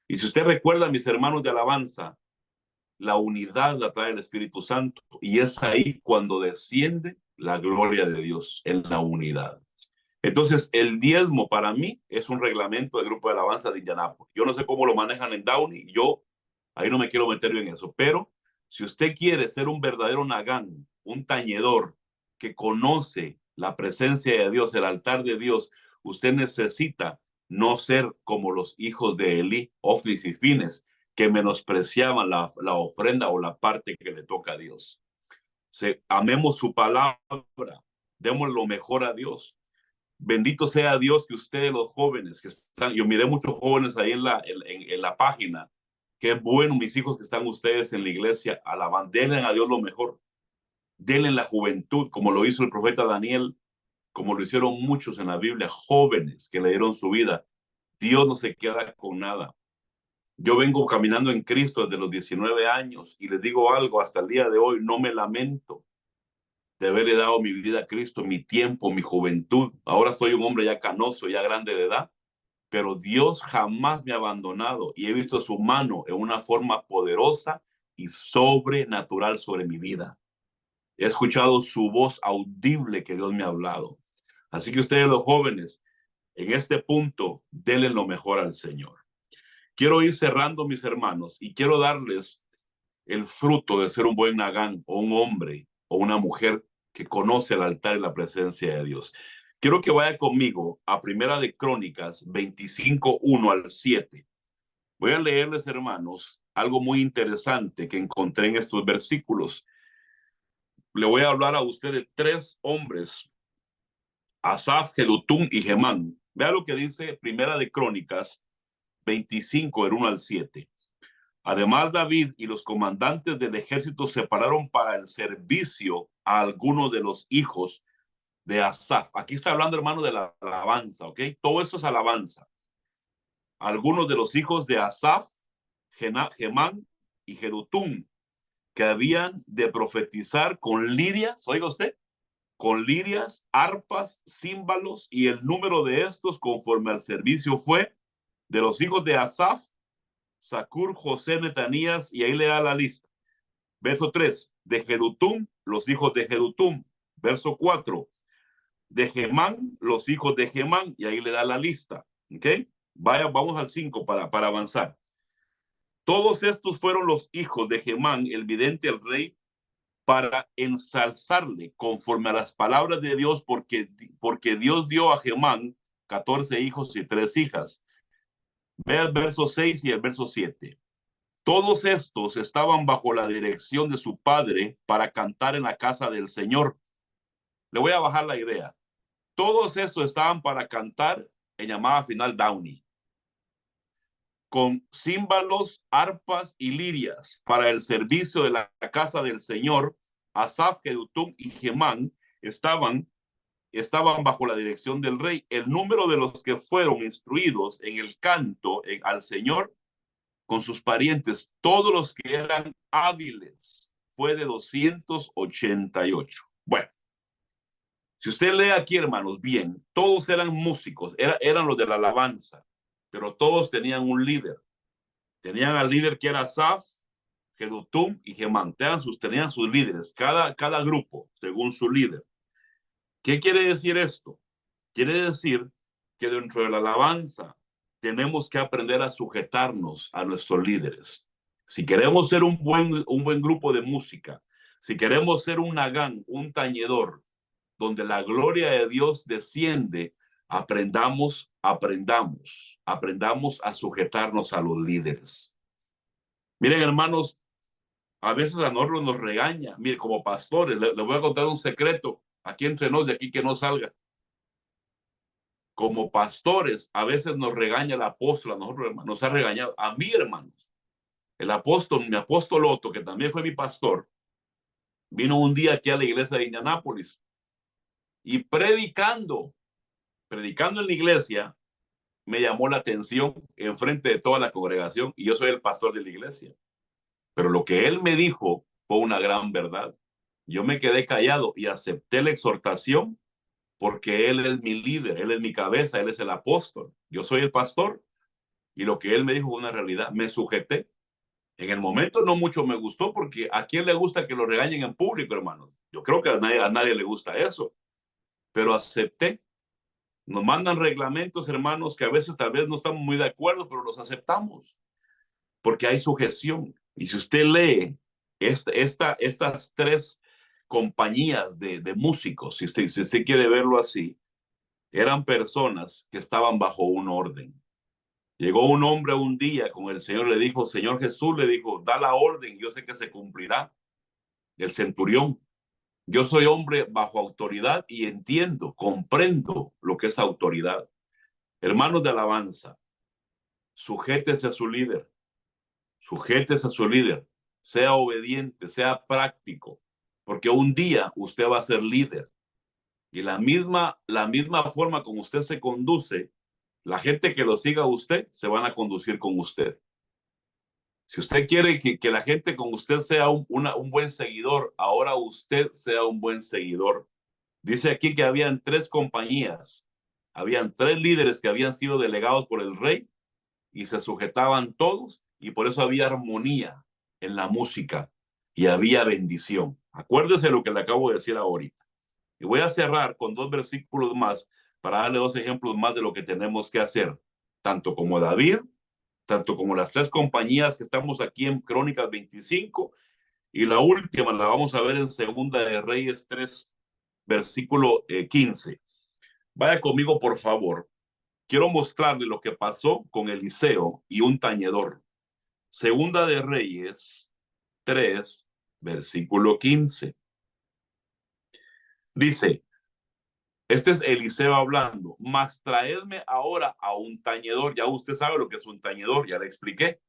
Y si usted recuerda, mis hermanos de alabanza, la unidad la trae el Espíritu Santo, y es ahí cuando desciende la gloria de Dios en la unidad. Entonces, el diezmo para mí es un reglamento del grupo de alabanza de Indianápolis. Yo no sé cómo lo manejan en Downey, yo ahí no me quiero meter en eso, pero si usted quiere ser un verdadero nagán, un tañedor que conoce la presencia de Dios, el altar de Dios, usted necesita no ser como los hijos de Elí, Ofnis y Fines, que menospreciaban la ofrenda o la parte que le toca a Dios. Amemos su palabra, demos lo mejor a Dios. Bendito sea Dios que ustedes, los jóvenes que están, yo miré muchos jóvenes ahí en la página, qué bueno, mis hijos, que están ustedes en la iglesia, alaban, denle a Dios lo mejor, denle la juventud, como lo hizo el profeta Daniel, como lo hicieron muchos en la Biblia, jóvenes que le dieron su vida. Dios no se queda con nada. Yo vengo caminando en Cristo desde los 19 años y les digo algo, hasta el día de hoy no me lamento de haberle dado mi vida a Cristo, mi tiempo, mi juventud. Ahora soy un hombre ya canoso, ya grande de edad, pero Dios jamás me ha abandonado y he visto su mano en una forma poderosa y sobrenatural sobre mi vida. He escuchado su voz audible que Dios me ha hablado. Así que ustedes, los jóvenes, en este punto, denle lo mejor al Señor. Quiero ir cerrando, mis hermanos, y quiero darles el fruto de ser un buen nagán o un hombre o una mujer que conoce el altar y la presencia de Dios. Quiero que vaya conmigo a Primera de Crónicas 25, 1 al 7. Voy a leerles, hermanos, algo muy interesante que encontré en estos versículos. Le voy a hablar a usted de tres hombres: Asaf, Jedutum y Gemán. Vea lo que dice Primera de Crónicas 25, del 1 al 7. Además, David y los comandantes del ejército separaron para el servicio a algunos de los hijos de Asaf. Aquí está hablando, hermano, de la alabanza, ¿ok? Todo esto es alabanza. Algunos de los hijos de Asaf, Gemán y Jedutum, que habían de profetizar con lirias, oiga usted, con lirias, arpas, címbalos, y el número de estos conforme al servicio fue de los hijos de Asaf, Zacur, José, Netanías, y ahí le da la lista. Verso 3, de Jedutum, los hijos de Jedutum. Verso 4, de Gemán, los hijos de Gemán, y ahí le da la lista. ¿Ok? Vamos al 5 para avanzar. Todos estos fueron los hijos de Gemán, el vidente, el rey, para ensalzarle conforme a las palabras de Dios, porque Dios dio a Gemán 14 hijos y 3 hijas. Ve el verso 6 y el verso 7. Todos estos estaban bajo la dirección de su padre para cantar en la casa del Señor. Le voy a bajar la idea. Todos estos estaban para cantar en llamada final Downey, con címbalos, arpas y lirias para el servicio de la casa del Señor. Asaf, Jedutum y Gemán estaban bajo la dirección del rey. El número de los que fueron instruidos en el canto al Señor con sus parientes, todos los que eran hábiles, fue de 288. Bueno, si usted lee aquí, hermanos, bien, todos eran músicos, eran los de la alabanza, pero todos tenían un líder. Tenían al líder que era Asaf, Jedutum y Gemán. Tenían sus líderes, cada grupo según su líder. ¿Qué quiere decir esto? Quiere decir que dentro de la alabanza tenemos que aprender a sujetarnos a nuestros líderes. Si queremos ser un buen grupo de música, si queremos ser un nagán, un tañedor, donde la gloria de Dios desciende, aprendamos a sujetarnos a los líderes. Miren, hermanos, a veces a nosotros nos regaña. Mire, como pastores, le voy a contar un secreto aquí entre nos, de aquí que no salga. Como pastores, a veces nos regaña el apóstol, a nosotros nos ha regañado, a mí, hermanos. El apóstol, mi apóstol Otto, que también fue mi pastor, vino un día aquí a la iglesia de Indianápolis y predicando en la iglesia, me llamó la atención en frente de toda la congregación, y yo soy el pastor de la iglesia. Pero lo que él me dijo fue una gran verdad. Yo me quedé callado y acepté la exhortación porque él es mi líder, él es mi cabeza, él es el apóstol. Yo soy el pastor. Y lo que él me dijo fue una realidad. Me sujeté. En el momento no mucho me gustó, porque ¿a quién le gusta que lo regañen en público, hermano? Yo creo que a nadie le gusta eso. Pero acepté. Nos mandan reglamentos, hermanos, que a veces tal vez no estamos muy de acuerdo, pero los aceptamos porque hay sujeción. Y si usted lee estas tres compañías de músicos, si usted quiere verlo así, eran personas que estaban bajo un orden. Llegó un hombre un día con el Señor, le dijo, Señor Jesús, le dijo, da la orden, yo sé que se cumplirá. El centurión: yo soy hombre bajo autoridad y entiendo, comprendo lo que es autoridad. Hermanos de alabanza, sujétese a su líder, sujétese a su líder, sea obediente, sea práctico, porque un día usted va a ser líder. Y la misma forma como usted se conduce, la gente que lo siga a usted se van a conducir con usted. Si usted quiere que la gente con usted sea un buen seguidor, ahora usted sea un buen seguidor. Dice aquí que habían 3 compañías, habían 3 líderes que habían sido delegados por el rey y se sujetaban todos, y por eso había armonía en la música y había bendición. Acuérdese lo que le acabo de decir ahorita. Y voy a cerrar con 2 versículos más para darle 2 ejemplos más de lo que tenemos que hacer, tanto como David, tanto como las 3 compañías que estamos aquí en Crónicas 25, y la última la vamos a ver en Segunda de Reyes 3, versículo 15. Vaya conmigo, por favor. quiero mostrarle lo que pasó con Eliseo y un tañedor. Segunda de Reyes 3, versículo 15. Dice, este es Eliseo hablando, mas traedme ahora a un tañedor. Ya usted sabe lo que es un tañedor, ya le expliqué.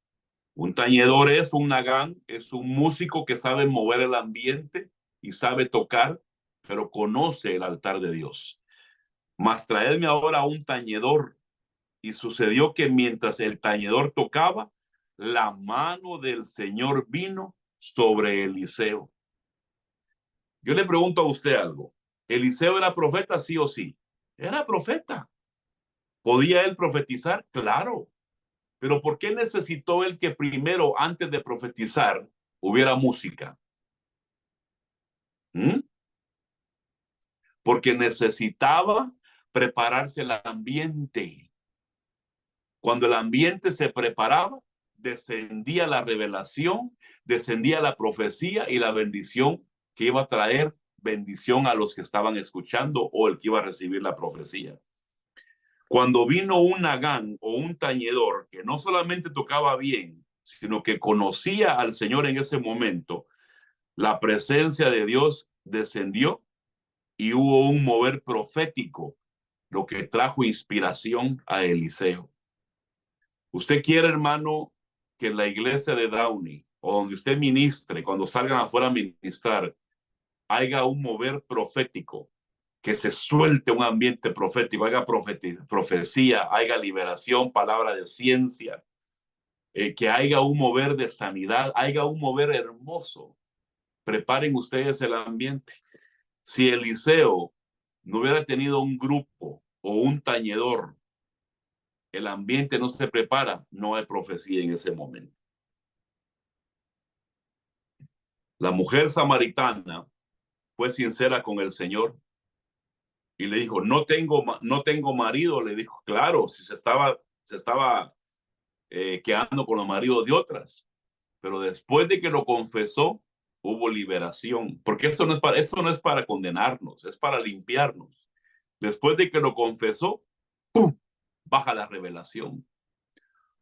Un tañedor es un nagán, es un músico que sabe mover el ambiente y sabe tocar, pero conoce el altar de Dios. Mas traedme ahora a un tañedor. Y sucedió que mientras el tañedor tocaba, la mano del Señor vino sobre Eliseo. Yo le pregunto a usted algo. ¿Eliseo era profeta, sí o sí? Era profeta. ¿Podía él profetizar? Claro. Pero ¿por qué necesitó él que primero, antes de profetizar, hubiera música? ¿Mm? Porque necesitaba prepararse el ambiente. Cuando el ambiente se preparaba, descendía la revelación, descendía la profecía y la bendición que iba a traer bendición a los que estaban escuchando o el que iba a recibir la profecía. Cuando vino un nagán o un tañedor que no solamente tocaba bien, sino que conocía al Señor en ese momento, la presencia de Dios descendió y hubo un mover profético, lo que trajo inspiración a Eliseo. Usted quiere, hermano, que en la iglesia de Downey o donde usted ministre, cuando salgan afuera a ministrar, haya un mover profético, que se suelte un ambiente profético, haya profecía, haya liberación, palabra de ciencia, que haya un mover de sanidad, haya un mover hermoso. Preparen ustedes el ambiente. Si Eliseo no hubiera tenido un grupo o un tañedor, el ambiente no se prepara, no hay profecía en ese momento. La mujer samaritana fue sincera con el Señor y le dijo, no tengo marido. Le dijo, claro, si se estaba quedando con los maridos de otras. Pero después de que lo confesó, hubo liberación. Porque esto no es para condenarnos, es para limpiarnos. Después de que lo confesó, ¡pum!, baja la revelación.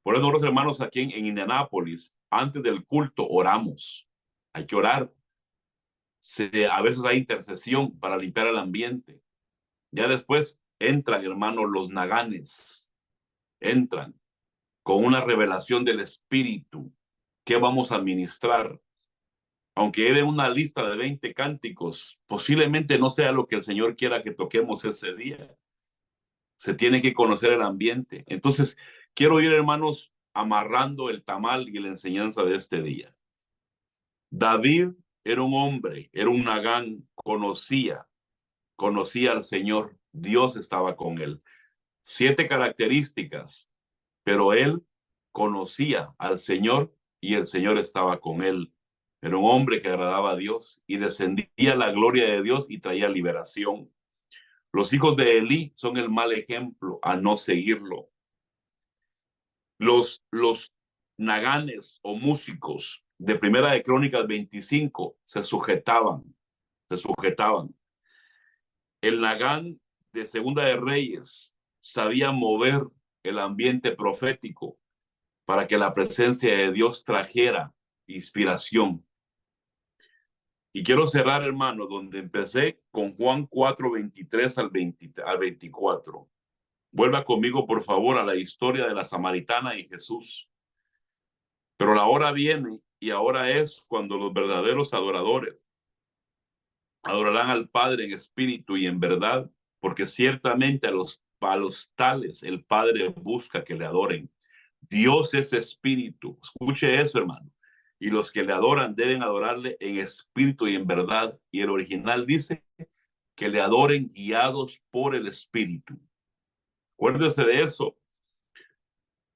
Por eso nosotros, hermanos, aquí en Indianápolis, antes del culto, oramos. Hay que orar. A veces hay intercesión para limpiar el ambiente. Ya después entran, hermanos, los naganes. Entran con una revelación del Espíritu. ¿Qué vamos a ministrar? Aunque lleve una lista de 20 cánticos, posiblemente no sea lo que el Señor quiera que toquemos ese día. Se tiene que conocer el ambiente. Entonces, quiero ir, hermanos, amarrando el tamal y la enseñanza de este día. David era un hombre, era un nagán, conocía al Señor, Dios estaba con él. 7 características, pero él conocía al Señor y el Señor estaba con él. Era un hombre que agradaba a Dios y descendía la gloria de Dios y traía liberación. Los hijos de Elí son el mal ejemplo a no seguirlo. Los naganes o músicos de Primera de Crónicas 25 se sujetaban. El nagán de Segunda de Reyes sabía mover el ambiente profético para que la presencia de Dios trajera inspiración. Y quiero cerrar, hermano, donde empecé con Juan 4, 23 al 24. Vuelva conmigo, por favor, a la historia de la samaritana y Jesús. Pero la hora viene y ahora es cuando los verdaderos adoradores adorarán al Padre en espíritu y en verdad, porque ciertamente a los tales el Padre busca que le adoren. Dios es espíritu. Escuche eso, hermano. Y los que le adoran deben adorarle en espíritu y en verdad. Y el original dice que le adoren guiados por el espíritu. Acuérdese de eso.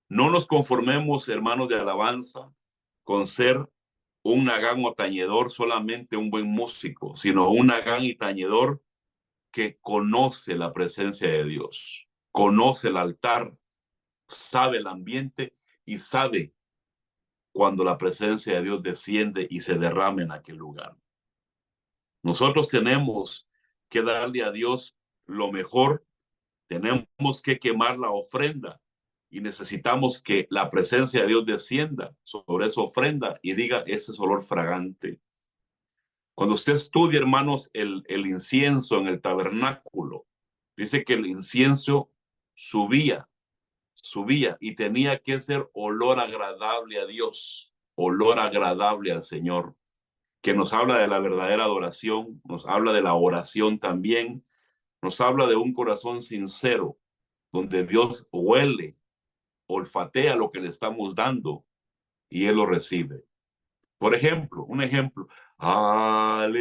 No nos conformemos, hermanos de alabanza, con ser un nagán o tañedor, solamente un buen músico, sino un nagán y tañedor que conoce la presencia de Dios, conoce el altar, sabe el ambiente y sabe cuando la presencia de Dios desciende y se derrama en aquel lugar. Nosotros tenemos que darle a Dios lo mejor Tenemos que quemar la ofrenda y necesitamos que la presencia de Dios descienda sobre esa ofrenda y diga ese es olor fragante. Cuando usted estudia, hermanos, el incienso en el tabernáculo, dice que el incienso subía y tenía que ser olor agradable a Dios, olor agradable al Señor, que nos habla de la verdadera adoración, nos habla de la oración también, nos habla de un corazón sincero, donde Dios huele, olfatea lo que le estamos dando y Él lo recibe. Por ejemplo, un ejemplo, aleluya,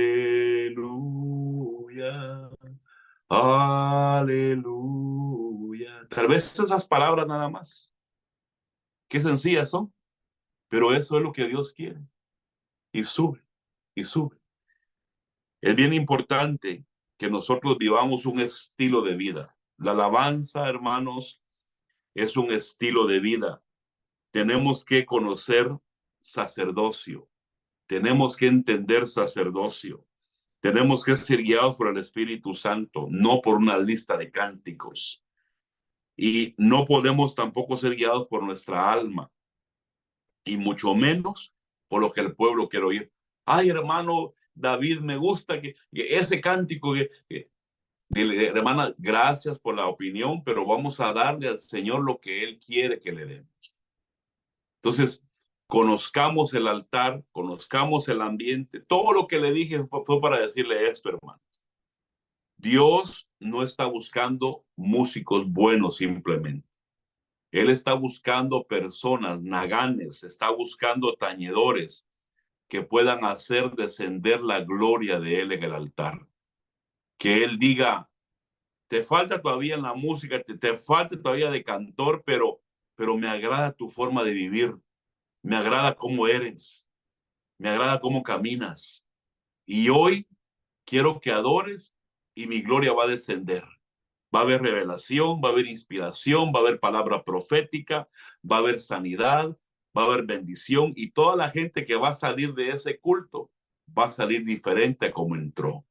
aleluya. Tal vez esas palabras nada más, qué sencillas son, pero eso es lo que Dios quiere. Y sube, y sube. Es bien importante que nosotros vivamos un estilo de vida. La alabanza, hermanos, es un estilo de vida. Tenemos que conocer sacerdocio. Tenemos que entender sacerdocio. Tenemos que ser guiados por el Espíritu Santo, no por una lista de cánticos. Y no podemos tampoco ser guiados por nuestra alma, y mucho menos por lo que el pueblo quiere oír. Ay, hermano David, me gusta que ese cántico, hermana, gracias por la opinión, pero vamos a darle al Señor lo que Él quiere que le demos. Entonces, conozcamos el altar, conozcamos el ambiente. Todo lo que le dije fue para decirle esto, hermano. Dios no está buscando músicos buenos simplemente. Él está buscando personas, naganes, está buscando tañedores que puedan hacer descender la gloria de Él en el altar. Que Él diga, te falta todavía en la música, te falta todavía de cantor, pero me agrada tu forma de vivir, me agrada cómo eres, me agrada cómo caminas. Y hoy quiero que adores y mi gloria va a descender. Va a haber revelación, va a haber inspiración, va a haber palabra profética, va a haber sanidad, va a haber bendición y toda la gente que va a salir de ese culto va a salir diferente a como entró.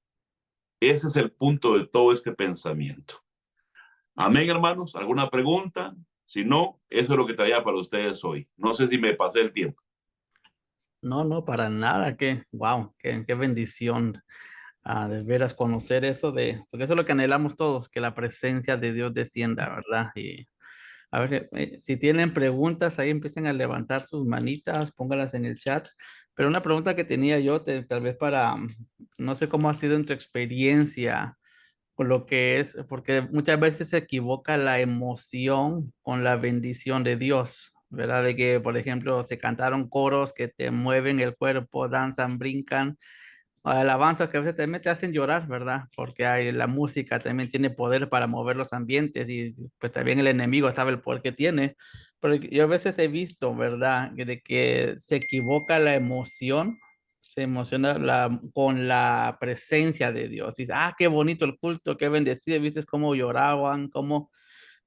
Ese es el punto de todo este pensamiento. Amén, hermanos. ¿Alguna pregunta? Si no, eso es lo que traía para ustedes hoy. No sé si me pasé el tiempo. No, no, para nada. Wow, qué bendición. De veras conocer eso porque eso es lo que anhelamos todos, que la presencia de Dios descienda, ¿verdad? Y a ver, si tienen preguntas, ahí empiecen a levantar sus manitas, póngalas en el chat. Pero una pregunta que tenía yo, tal vez no sé cómo ha sido en tu experiencia con lo que es, porque muchas veces se equivoca la emoción con la bendición de Dios, ¿verdad? De que, por ejemplo, se cantaron coros que te mueven el cuerpo, danzan, brincan alabanzas que a veces también te hacen llorar, ¿verdad? Porque la música también tiene poder para mover los ambientes y pues también el enemigo sabe el poder que tiene. Pero yo a veces he visto, ¿verdad? De que se equivoca la emoción, se emociona con la presencia de Dios. Dice, qué bonito el culto, qué bendecido, viste cómo lloraban,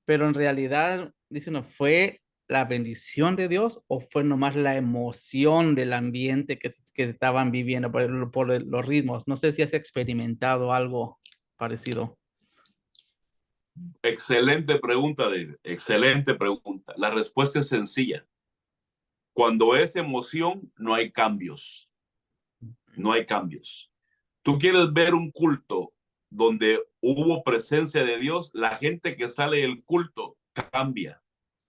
pero en realidad, dice uno, ¿fue la bendición de Dios o fue nomás la emoción del ambiente que estaban viviendo por los ritmos? No sé si has experimentado algo parecido. Excelente pregunta, David. Excelente pregunta. La respuesta es sencilla. Cuando es emoción, no hay cambios. No hay cambios. Tú quieres ver un culto donde hubo presencia de Dios, la gente que sale del culto cambia,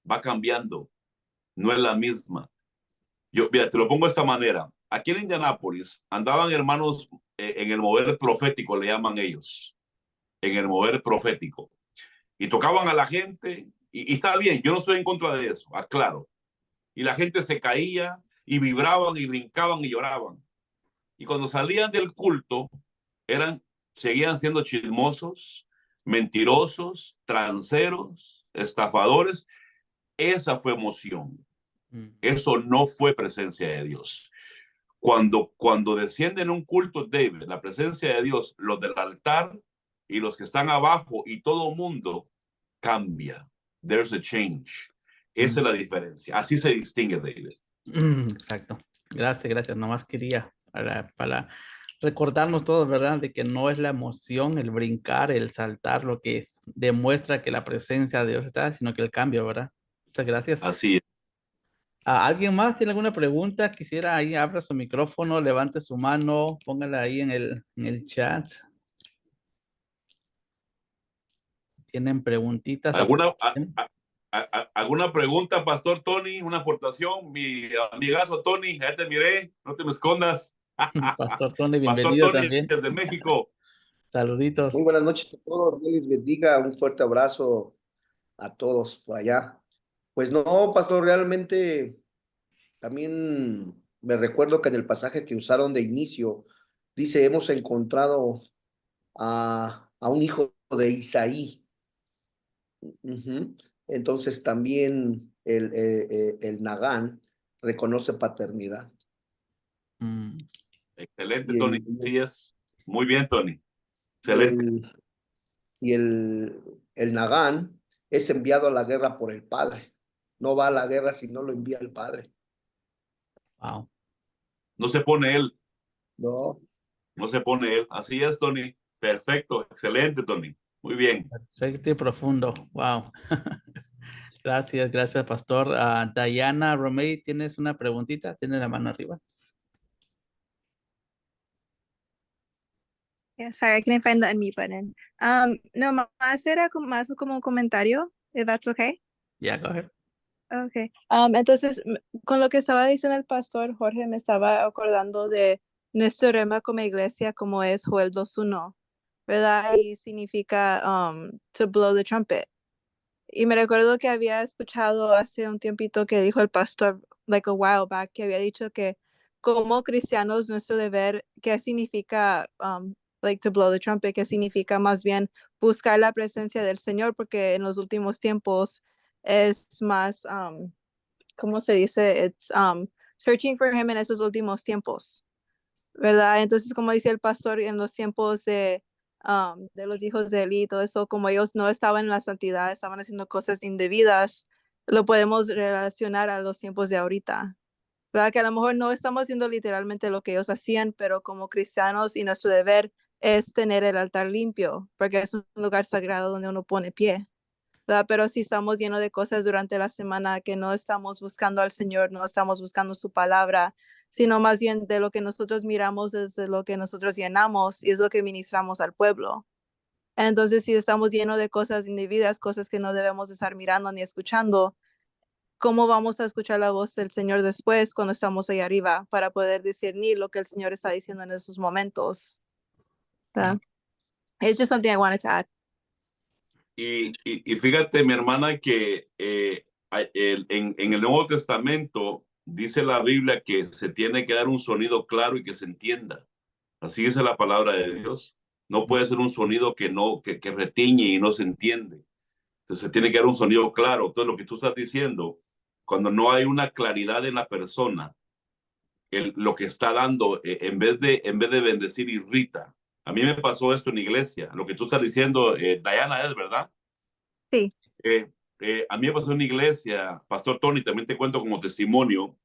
va cambiando, no es la misma. Mira, te lo pongo de esta manera. Aquí en Indianápolis andaban hermanos en el mover profético, le llaman ellos, en el mover profético. Y tocaban a la gente, y está bien, yo no estoy en contra de eso, aclaro. Y la gente se caía, y vibraban, y brincaban, y lloraban. Y cuando salían del culto, seguían siendo chismosos, mentirosos, transeros, estafadores. Esa fue emoción. Eso no fue presencia de Dios. Cuando desciende en un culto, David, la presencia de Dios, los del altar y los que están abajo y todo mundo cambia. There's a change. Esa es la diferencia. Así se distingue, David. Exacto. Gracias, gracias. Nomás quería recordarnos todos, ¿verdad? De que no es la emoción, el brincar, el saltar, lo que demuestra que la presencia de Dios está, sino que el cambio, ¿verdad? Muchas gracias. Así es. ¿Alguien más tiene alguna pregunta? Quisiera ahí, abra su micrófono, levante su mano, póngala ahí en el chat. ¿Tienen preguntitas? ¿Alguna, alguna pregunta, Pastor Tony? ¿Una aportación? Mi amigazo Tony, ya te miré, no te me escondas. Pastor Tony, Pastor bienvenido Tony también. desde México. Saluditos. Muy buenas noches a todos, Dios les bendiga, un fuerte abrazo a todos por allá. Pues no, pastor, realmente también me recuerdo que en el pasaje que usaron de inicio, dice, hemos encontrado a un hijo de Isaí. Ujú. Entonces también el Nagán reconoce paternidad. Mm, Excelente, Y Tony. el, Sí es. Muy bien, Tony. y Excelente. el, y el Nagán es enviado a la guerra por el padre. No va a la guerra si no lo envía el padre. wow. No se pone él, No, no se pone él. Así es, Tony. Perfecto. Excelente, Tony. Muy bien. Perfecto y profundo. Wow. Gracias, gracias, Pastor. Diana Romey, ¿tienes una preguntita? ¿Tienes la mano arriba? Yeah, sorry, I couldn't find the unmute button. No, más era más como un comentario, if that's okay. Yeah, go ahead. Okay. Entonces, con lo que estaba diciendo el pastor Jorge, me estaba acordando de nuestro rema como iglesia, como es Joel 2:1, ¿verdad? Y significa to blow the trumpet. Y me recuerdo que había escuchado hace un tiempito que dijo el pastor, like a while back, que había dicho que como cristianos nuestro deber, ¿qué significa like to blow the trumpet? ¿Qué significa más bien buscar la presencia del Señor? Porque en los últimos tiempos es más, ¿cómo se dice? It's searching for him en esos últimos tiempos, ¿verdad? Entonces, como dice el pastor, en los tiempos de los hijos de Eli y todo eso, como ellos no estaban en la santidad, estaban haciendo cosas indebidas, lo podemos relacionar a los tiempos de ahorita, ¿verdad? Que a lo mejor no estamos haciendo literalmente lo que ellos hacían, pero como cristianos y nuestro deber es tener el altar limpio, porque es un lugar sagrado donde uno pone pie. ¿Verdad? Pero si estamos llenos de cosas durante la semana que no estamos buscando al Señor, no estamos buscando su palabra, sino más bien de lo que nosotros miramos es de lo que nosotros llenamos y es lo que ministramos al pueblo. Entonces, si estamos llenos de cosas indebidas, cosas que no debemos de estar mirando ni escuchando, ¿cómo vamos a escuchar la voz del Señor después cuando estamos ahí arriba para poder discernir lo que el Señor está diciendo en esos momentos? ¿Verdad? It's just something I wanted to add. Y fíjate, mi hermana, que en el Nuevo Testamento dice la Biblia que se tiene que dar un sonido claro y que se entienda. Así dice la palabra de Dios. No puede ser un sonido que no, que retiñe y no se entiende. Entonces se tiene que dar un sonido claro. Entonces lo que tú estás diciendo, cuando no hay una claridad en la persona, lo que está dando, en vez de bendecir, irrita. A mí me pasó esto en la iglesia. Lo que tú estás diciendo, Diana, es verdad. Sí. Eh, a mí me pasó en una iglesia, Pastor Tony, también te cuento como testimonio.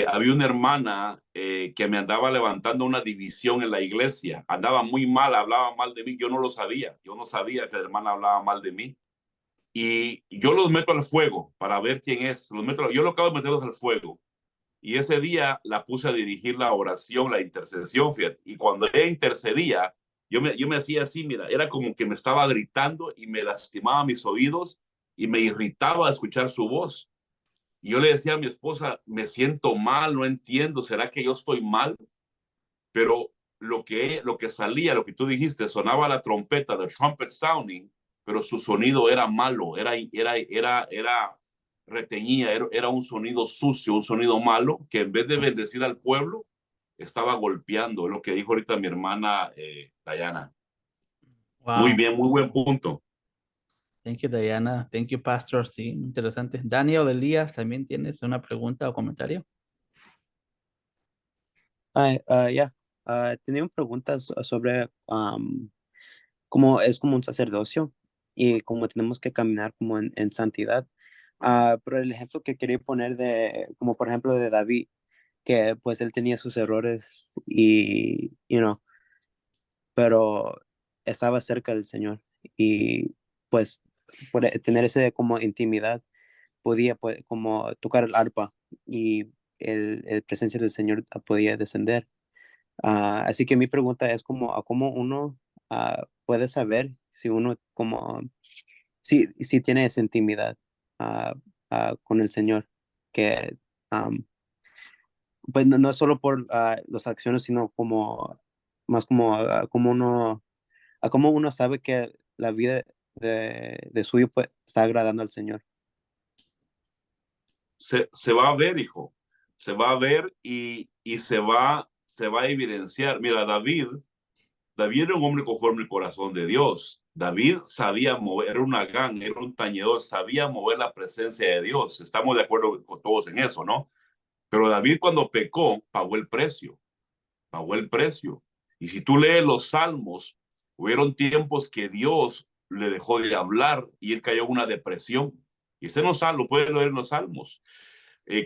Había una hermana que me andaba levantando una división en la iglesia. Andaba muy mal, hablaba mal de mí. Yo no lo sabía. Yo no sabía que la hermana hablaba mal de mí. Y yo los meto al fuego para ver quién es. Yo lo acabo de meterlos al fuego. Y ese día la puse a dirigir la oración, la intercesión, fíjate. Y cuando ella intercedía, yo me hacía así, mira, era como que me estaba gritando y me lastimaba mis oídos y me irritaba escuchar su voz. Y yo le decía a mi esposa, me siento mal, no entiendo, ¿será que yo estoy mal? Pero lo que salía, lo que tú dijiste, sonaba la trompeta, the trumpet sounding, pero su sonido era malo, reteñía, era un sonido sucio, un sonido malo, que en vez de bendecir al pueblo, estaba golpeando, lo que dijo ahorita mi hermana Diana. Muy Wow. bien, muy buen punto. Thank you, Diana. Thank you, Pastor. Sí, interesante. Daniel Elías, ¿también tienes una pregunta o comentario? Ya, tenía una pregunta sobre cómo es como un sacerdocio y cómo tenemos que caminar como en santidad. Pero el ejemplo que quería poner como por ejemplo de David, que pues él tenía sus errores y, pero estaba cerca del Señor y pues por tener ese como intimidad podía pues, como tocar el arpa y el presencia del Señor podía descender. Así que mi pregunta es como a cómo uno puede saber si uno como si tiene esa intimidad ah, con el Señor, que pues no solo por las acciones, sino como más como a cómo uno sabe que la vida de suyo pues, está agradando al Señor. Se va a ver, hijo, se va a ver y se va a evidenciar. Mira, David era un hombre conforme al corazón de Dios. David sabía mover, era un agán, era un tañedor, sabía mover la presencia de Dios. Estamos de acuerdo con todos en eso, ¿no? Pero David cuando pecó, pagó el precio, pagó el precio. Y si tú lees los salmos, hubieron tiempos que Dios le dejó de hablar y él cayó en una depresión. Y usted no sabe, lo puede leer en los salmos.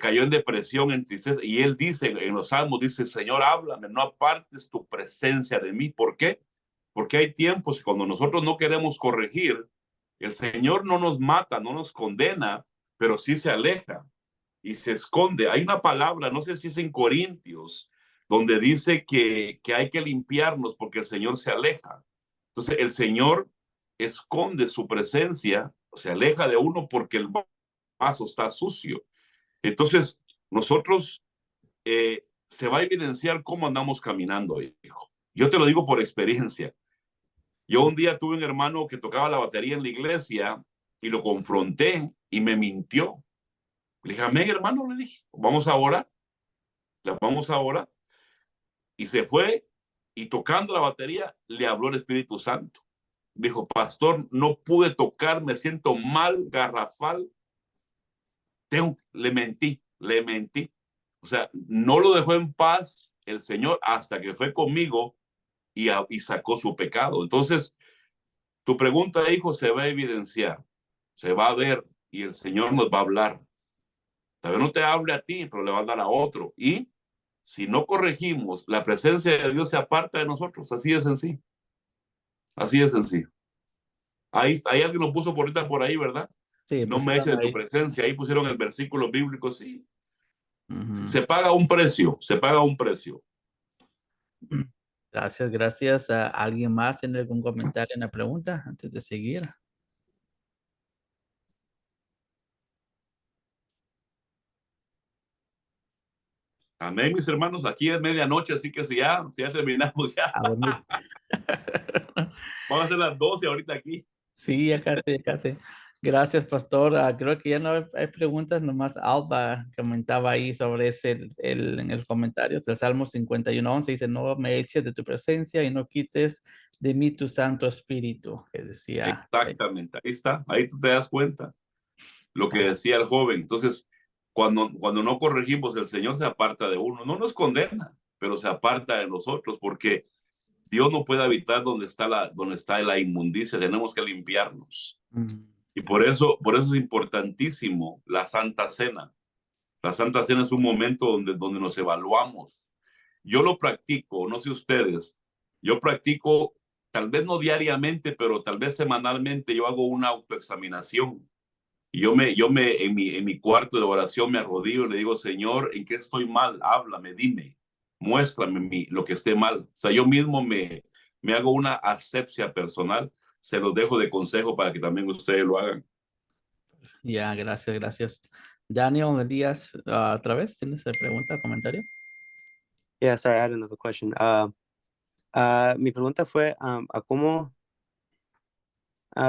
Cayó en depresión, en tristeza, y él dice en los salmos, dice, Señor, háblame, no apartes tu presencia de mí. ¿Por qué? Porque hay tiempos cuando nosotros no queremos corregir, el Señor no nos mata, no nos condena, pero sí se aleja y se esconde. Hay una palabra, no sé si es en Corintios, donde dice que hay que limpiarnos porque el Señor se aleja. Entonces el Señor esconde su presencia, se aleja de uno porque el vaso está sucio. Entonces, nosotros se va a evidenciar cómo andamos caminando, hijo. Yo te lo digo por experiencia. Yo un día tuve un hermano que tocaba la batería en la iglesia y lo confronté y me mintió. Le dije, amén, hermano, le dije, vamos a orar, vamos a orar. Y se fue y tocando la batería le habló el Espíritu Santo. Dijo, pastor, no pude tocar, me siento mal, garrafal. Le mentí, le mentí. O sea, no lo dejó en paz el Señor hasta que fue conmigo y sacó su pecado. Entonces, tu pregunta, hijo, se va a evidenciar, se va a ver y el Señor nos va a hablar. Tal vez no te hable a ti, pero le va a hablar a otro. Y si no corregimos, la presencia de Dios se aparta de nosotros. Así es sencillo. Así es sencillo. Ahí alguien lo puso por ahí, ¿verdad? Sí, No me eches pusieron de tu ahí. presencia. Ahí pusieron el versículo bíblico, sí. Ujú. Se paga un precio, se paga un precio. Gracias, gracias. ¿Alguien más tiene algún comentario en la pregunta antes de seguir? Amén, mis hermanos. Aquí es medianoche, así que si ya terminamos, ya. A dormir. Van a ser las 12 ahorita aquí. Sí, ya casi, ya casi. Gracias, pastor. Creo que ya no hay preguntas, nomás Alba comentaba ahí sobre ese, en el comentario, el Salmo 51:11 dice, no me eches de tu presencia y no quites de mí tu Santo Espíritu, que decía. Exactamente, ahí está, ahí tú te das cuenta lo que decía el joven. Entonces, cuando no corregimos, el Señor se aparta de uno. No nos condena, pero se aparta de nosotros porque Dios no puede habitar donde está la inmundicia. Tenemos que limpiarnos. Mm. Y por eso es importantísimo la Santa Cena. La Santa Cena es un momento donde nos evaluamos. Yo lo practico, no sé ustedes, yo practico, tal vez no diariamente, pero tal vez semanalmente, yo hago una autoexaminación. Y en mi cuarto de oración me arrodillo y le digo, Señor, ¿en qué estoy mal? Háblame, dime, muéstrame lo que esté mal. O sea, yo mismo me hago una asepsia personal. Se los dejo de consejo para que también ustedes lo hagan. Ya, gracias, gracias. Daniel Díaz, otra vez, ¿tienes pregunta, comentario? Yeah, sorry, I had another question. Mi pregunta fue a cómo,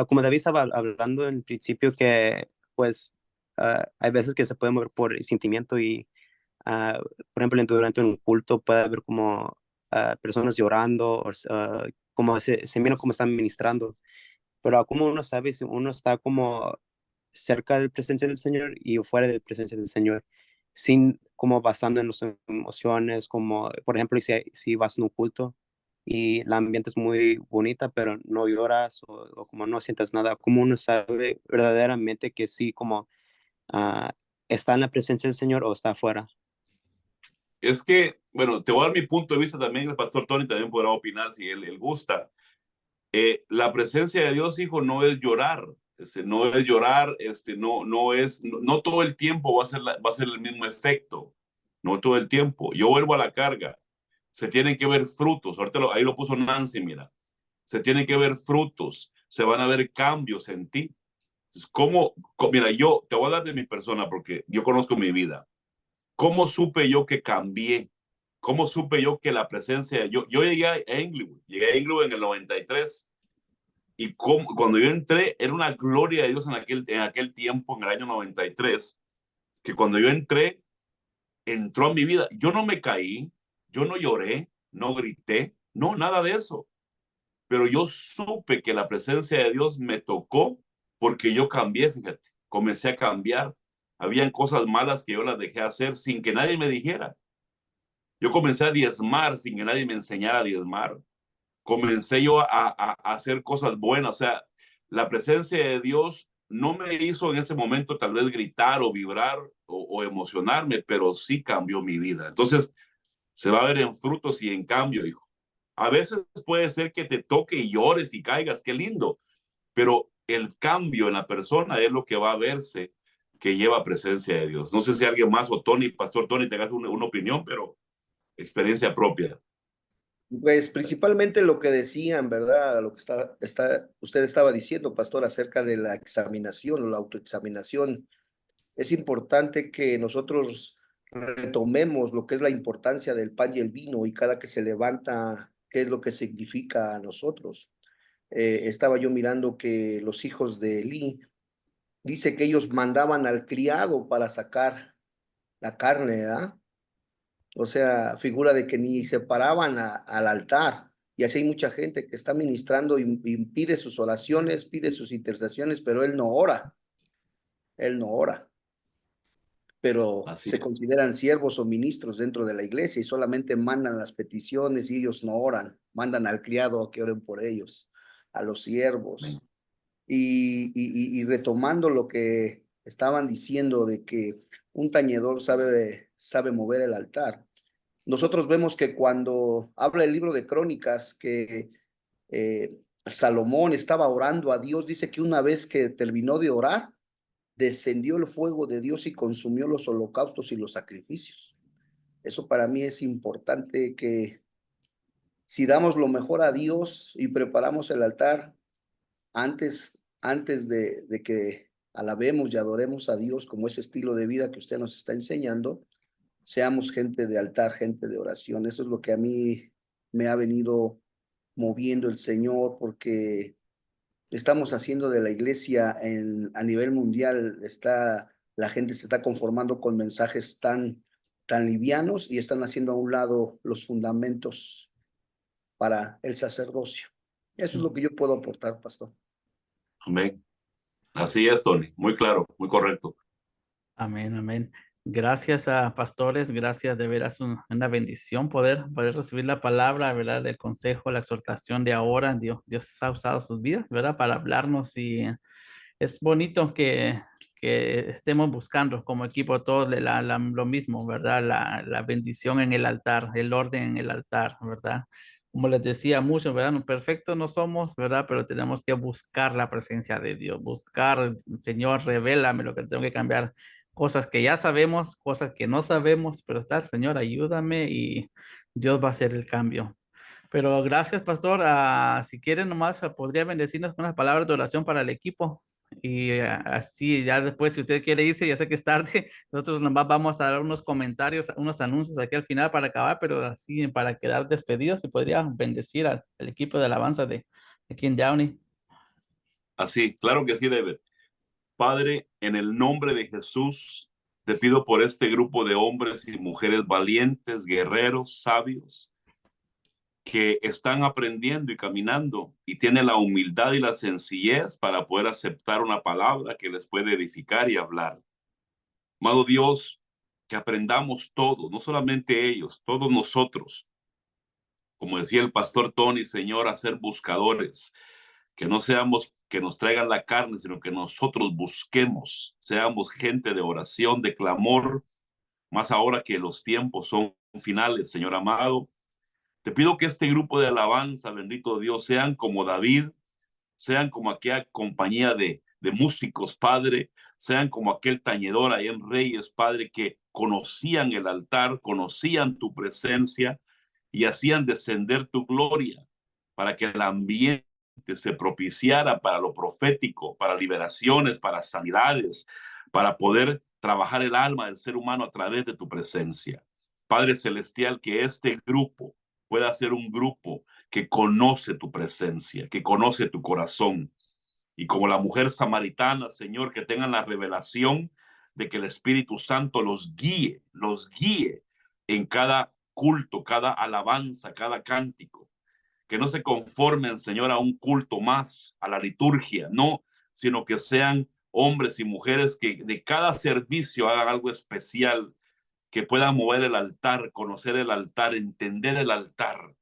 como David estaba hablando en el principio, que pues hay veces que se puede mover por sentimiento y, por ejemplo, durante un culto puede haber como personas llorando o como se mira como están ministrando, pero ¿cómo uno sabe si uno está como cerca de la presencia del Señor y fuera de la presencia del Señor, sin como basando en las emociones, como por ejemplo si vas a un culto y el ambiente es muy bonita, pero no lloras o como no sientes nada, ¿cómo uno sabe verdaderamente que sí como está en la presencia del Señor o está afuera? Es que, bueno, te voy a dar mi punto de vista también, el pastor Tony también podrá opinar si él gusta. La presencia de Dios, hijo, no es llorar, no es llorar, no todo el tiempo va a ser el mismo efecto, no todo el tiempo. Yo vuelvo a la carga, se tienen que ver frutos, ahorita ahí lo puso Nancy, mira, se tienen que ver frutos, se van a ver cambios en ti. Entonces, mira, yo te voy a dar de mi persona porque yo conozco mi vida. ¿Cómo supe yo que cambié? ¿Cómo supe yo que la presencia, yo llegué a Inglewood en el 93 y cuando yo entré era una gloria de Dios en aquel tiempo, en el año 93, que cuando yo entré, entró a mi vida. Yo no me caí, yo no lloré, no grité, no, nada de eso. Pero yo supe que la presencia de Dios me tocó porque yo cambié, fíjate, comencé a cambiar. Habían cosas malas que yo las dejé hacer sin que nadie me dijera. Yo comencé a diezmar sin que nadie me enseñara a diezmar. Comencé yo a hacer cosas buenas. O sea, la presencia de Dios no me hizo en ese momento tal vez gritar o vibrar o emocionarme, pero sí cambió mi vida. Entonces, se va a ver en frutos y en cambio, hijo. A veces puede ser que te toque y llores y caigas, qué lindo, pero el cambio en la persona es lo que va a verse que lleva presencia de Dios. No sé si alguien más o Tony, Pastor Tony, tengas una opinión, pero experiencia propia. Pues principalmente lo que decían, ¿verdad? Lo que usted estaba diciendo, pastor, acerca de la examinación o la autoexaminación. Es importante que nosotros retomemos lo que es la importancia del pan y el vino y cada que se levanta, qué es lo que significa a nosotros. Estaba yo mirando que los hijos de Elí, dice que ellos mandaban al criado para sacar la carne, ¿verdad? O sea, figura de que ni se paraban al altar. Y así hay mucha gente que está ministrando y pide sus oraciones, pide sus intercesiones, pero él no ora. Él no ora. Pero Así se es. consideran siervos o ministros dentro de la iglesia y solamente mandan las peticiones y ellos no oran. Mandan al criado a que oren por ellos, a los siervos. Y retomando lo que estaban diciendo de que un tañedor sabe mover el altar. Nosotros vemos que cuando habla el libro de Crónicas que Salomón estaba orando a Dios, dice que una vez que terminó de orar, descendió el fuego de Dios y consumió los holocaustos y los sacrificios. Eso para mí es importante, que si damos lo mejor a Dios y preparamos el altar antes de que alabemos y adoremos a Dios como ese estilo de vida que usted nos está enseñando, seamos gente de altar, gente de oración. Eso es lo que a mí me ha venido moviendo el Señor, porque estamos haciendo de la iglesia a nivel mundial, la gente se está conformando con mensajes tan livianos y están haciendo a un lado los fundamentos para el sacerdocio. Eso es lo que yo puedo aportar, pastor. Amén. Así es, Tony. Muy claro, muy correcto. Amén, amén. Gracias a pastores, gracias, de veras una bendición poder recibir la palabra, ¿verdad? El consejo, la exhortación de ahora. Dios ha usado sus vidas, ¿verdad? Para hablarnos, y es bonito que estemos buscando como equipo todos lo mismo, ¿verdad? La bendición en el altar, el orden en el altar, ¿verdad? Como les decía mucho, ¿verdad? No, perfectos no somos, ¿verdad? Pero tenemos que buscar la presencia de Dios, buscar, Señor, revélame lo que tengo que cambiar, cosas que ya sabemos, cosas que no sabemos, pero estar, Señor, ayúdame y Dios va a hacer el cambio. Pero gracias, pastor. Si quieren, nomás podría bendecirnos con unas palabras de oración para el equipo. Y así, ya después, si usted quiere irse, ya sé que es tarde, nosotros nomás vamos a dar unos comentarios, unos anuncios aquí al final para acabar, pero así, para quedar despedidos, se podría bendecir al equipo de alabanza de aquí en Downey. Así, claro que sí, David. Padre, en el nombre de Jesús, te pido por este grupo de hombres y mujeres valientes, guerreros, sabios, que están aprendiendo y caminando y tienen la humildad y la sencillez para poder aceptar una palabra que les puede edificar y hablar. Amado Dios, que aprendamos todos, no solamente ellos, todos nosotros, como decía el pastor Tony, Señor, a ser buscadores, que no seamos que nos traigan la carne, sino que nosotros busquemos, seamos gente de oración, de clamor, más ahora que los tiempos son finales, Señor amado. Te pido que este grupo de alabanza, bendito Dios, sean como David, sean como aquella compañía de músicos, Padre, sean como aquel tañedor ahí en Reyes, Padre, que conocían el altar, conocían tu presencia y hacían descender tu gloria para que el ambiente se propiciara para lo profético, para liberaciones, para sanidades, para poder trabajar el alma del ser humano a través de tu presencia. Padre Celestial, que este grupo pueda ser un grupo que conoce tu presencia, que conoce tu corazón. Y como la mujer samaritana, Señor, que tengan la revelación de que el Espíritu Santo los guíe en cada culto, cada alabanza, cada cántico. Que no se conformen, Señor, a un culto más, a la liturgia, no, sino que sean hombres y mujeres que de cada servicio hagan algo especial, que puedan mover el altar, conocer el altar, entender el altar.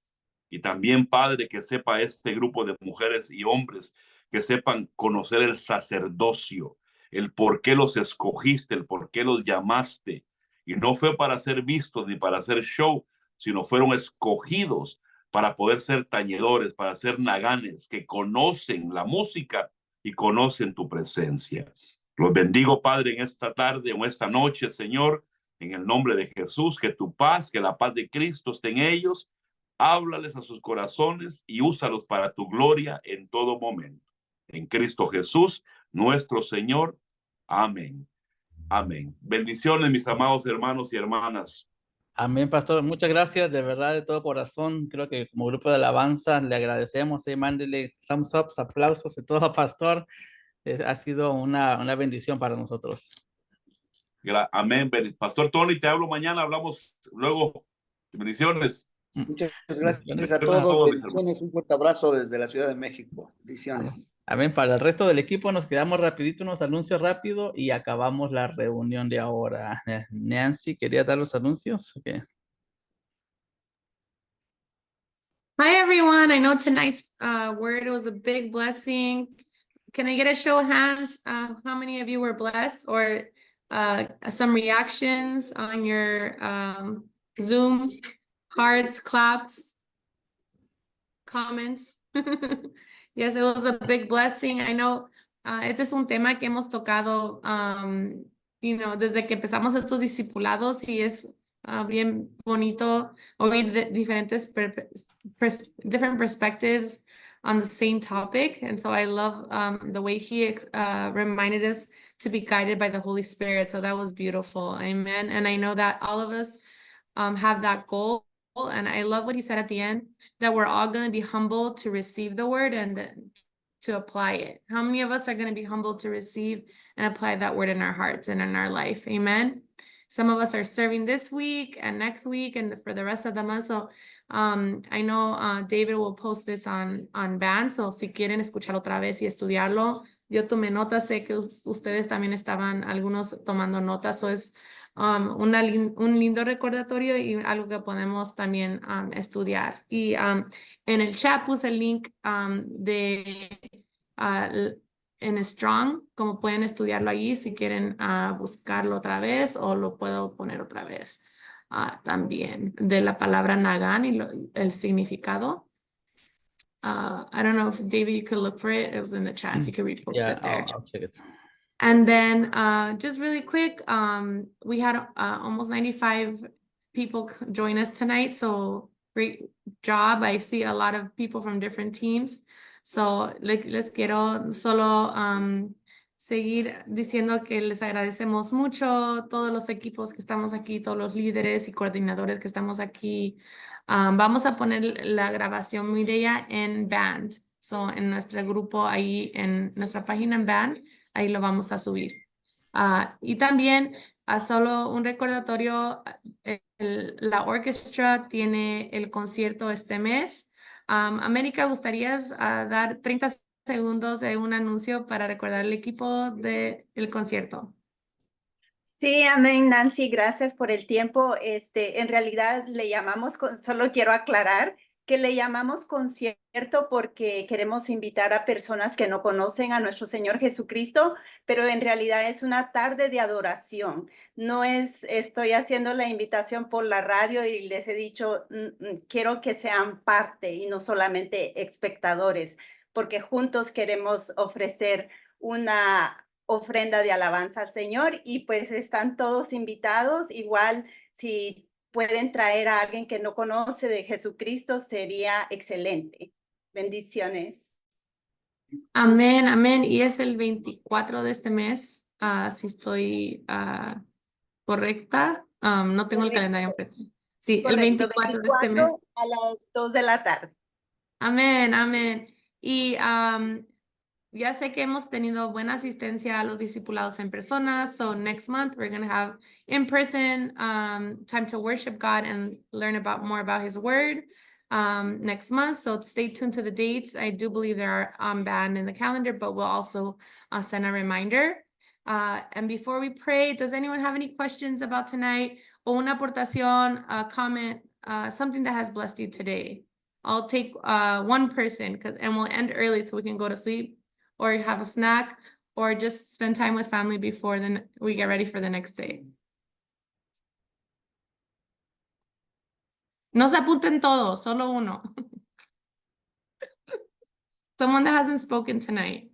Y también, Padre, que sepa este grupo de mujeres y hombres que sepan conocer el sacerdocio, el por qué los escogiste, el por qué los llamaste. Y no fue para ser vistos ni para hacer show, sino fueron escogidos para poder ser tañedores, para ser naganes, que conocen la música y conocen tu presencia. Los bendigo, Padre, en esta tarde, en esta noche, Señor, en el nombre de Jesús, que tu paz, que la paz de Cristo esté en ellos. Háblales a sus corazones y úsalos para tu gloria en todo momento. En Cristo Jesús, nuestro Señor. Amén. Amén. Bendiciones, mis amados hermanos y hermanas. Amén, pastor. Muchas gracias, de verdad, de todo corazón. Creo que como grupo de alabanza le agradecemos. Mándele thumbs up, aplausos de todo, pastor. Ha sido una bendición para nosotros. Amén. Pastor Tony, te hablo mañana. Hablamos luego. Bendiciones. Muchas gracias a todos. Bendiciones. Un fuerte abrazo desde la Ciudad de México. Bendiciones. Amén. Para el resto del equipo nos quedamos rapidito, unos anuncios rápido y acabamos la reunión de ahora. Nancy, ¿quería dar los anuncios? Okay. Hi, everyone. I know tonight's word was a big blessing. Can I get a show of hands? How many of you were blessed, or some reactions on your Zoom? Hearts, claps, comments. Yes, it was a big blessing. I know este es un tema que hemos tocado, desde que empezamos estos discipulados, y es bien bonito oír diferentes different perspectives on the same topic. And so I love the way he reminded us to be guided by the Holy Spirit. So that was beautiful. Amen. And I know that all of us have that goal. And I love what he said at the end, that we're all going to be humble to receive the word and to apply it. How many of us are going to be humble to receive and apply that word in our hearts and in our life? Amen. Some of us are serving this week and next week and for the rest of the month. So I know David will post this on Band. So si quieren escucharlo otra vez y estudiarlo, yo tomé notas. Sé que ustedes también estaban algunos tomando notas. So es un lindo recordatorio y algo que podemos también estudiar. Y en el chat puse el link en Strong, como pueden estudiarlo allí si quieren buscarlo otra vez, o lo puedo poner otra vez también, de la palabra Nagan y el significado. I don't know if David, you could look for it. It was in the chat. If you could repost it there. I'll check it. And then just really quick, we had almost 95 people join us tonight. So great job. I see a lot of people from different teams. So les quiero solo seguir diciendo que les agradecemos mucho, todos los equipos que estamos aquí, todos los líderes y coordinadores que estamos aquí. Vamos a poner la grabación Mireya en Band. So en nuestro grupo ahí, en nuestra página en Band, ahí lo vamos a subir. Y también solo un recordatorio, la orquesta tiene el concierto este mes. América, ¿gustarías dar 30 segundos de un anuncio para recordar el equipo del concierto? Sí, amén, Nancy, gracias por el tiempo. En realidad le llamamos, solo quiero aclarar que le llamamos concierto porque queremos invitar a personas que no conocen a nuestro Señor Jesucristo, pero en realidad es una tarde de adoración. No estoy haciendo la invitación por la radio y les he dicho, quiero que sean parte y no solamente espectadores, porque juntos queremos ofrecer una ofrenda de alabanza al Señor y pues están todos invitados. Igual, si pueden traer a alguien que no conoce de Jesucristo, sería excelente. Bendiciones. Amén, amén. Y es el 24 de este mes, si estoy correcta. No tengo el Correcto, calendario enfrente. Sí, el correcto. 24 de este mes. 24 a las 2 de la tarde. Amén, amén. Y ya sé que hemos tenido buena asistencia a los discipulados en persona. So next month we're going to have in person time to worship God and learn more about his word next month. So stay tuned to the dates. I do believe they are banned in the calendar, but we'll also send a reminder. And before we pray, does anyone have any questions about tonight? O una aportación, a comment, something that has blessed you today? I'll take one person and we'll end early so we can go to sleep or have a snack or just spend time with family before then we get ready for the next day. No se apunten todos, solo uno. Someone that hasn't spoken tonight.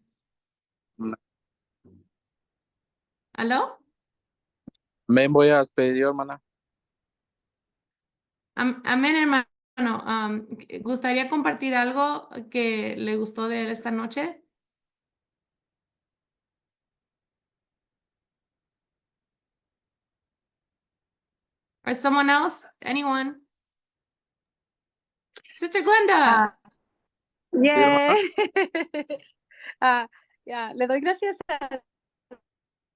¿Aló? Me voy a despedir, hermana. Amén, hermano. ¿Gustaría compartir algo que le gustó de él esta noche? Or someone else? Anyone? Sister Glenda. Yeah. Le doy gracias a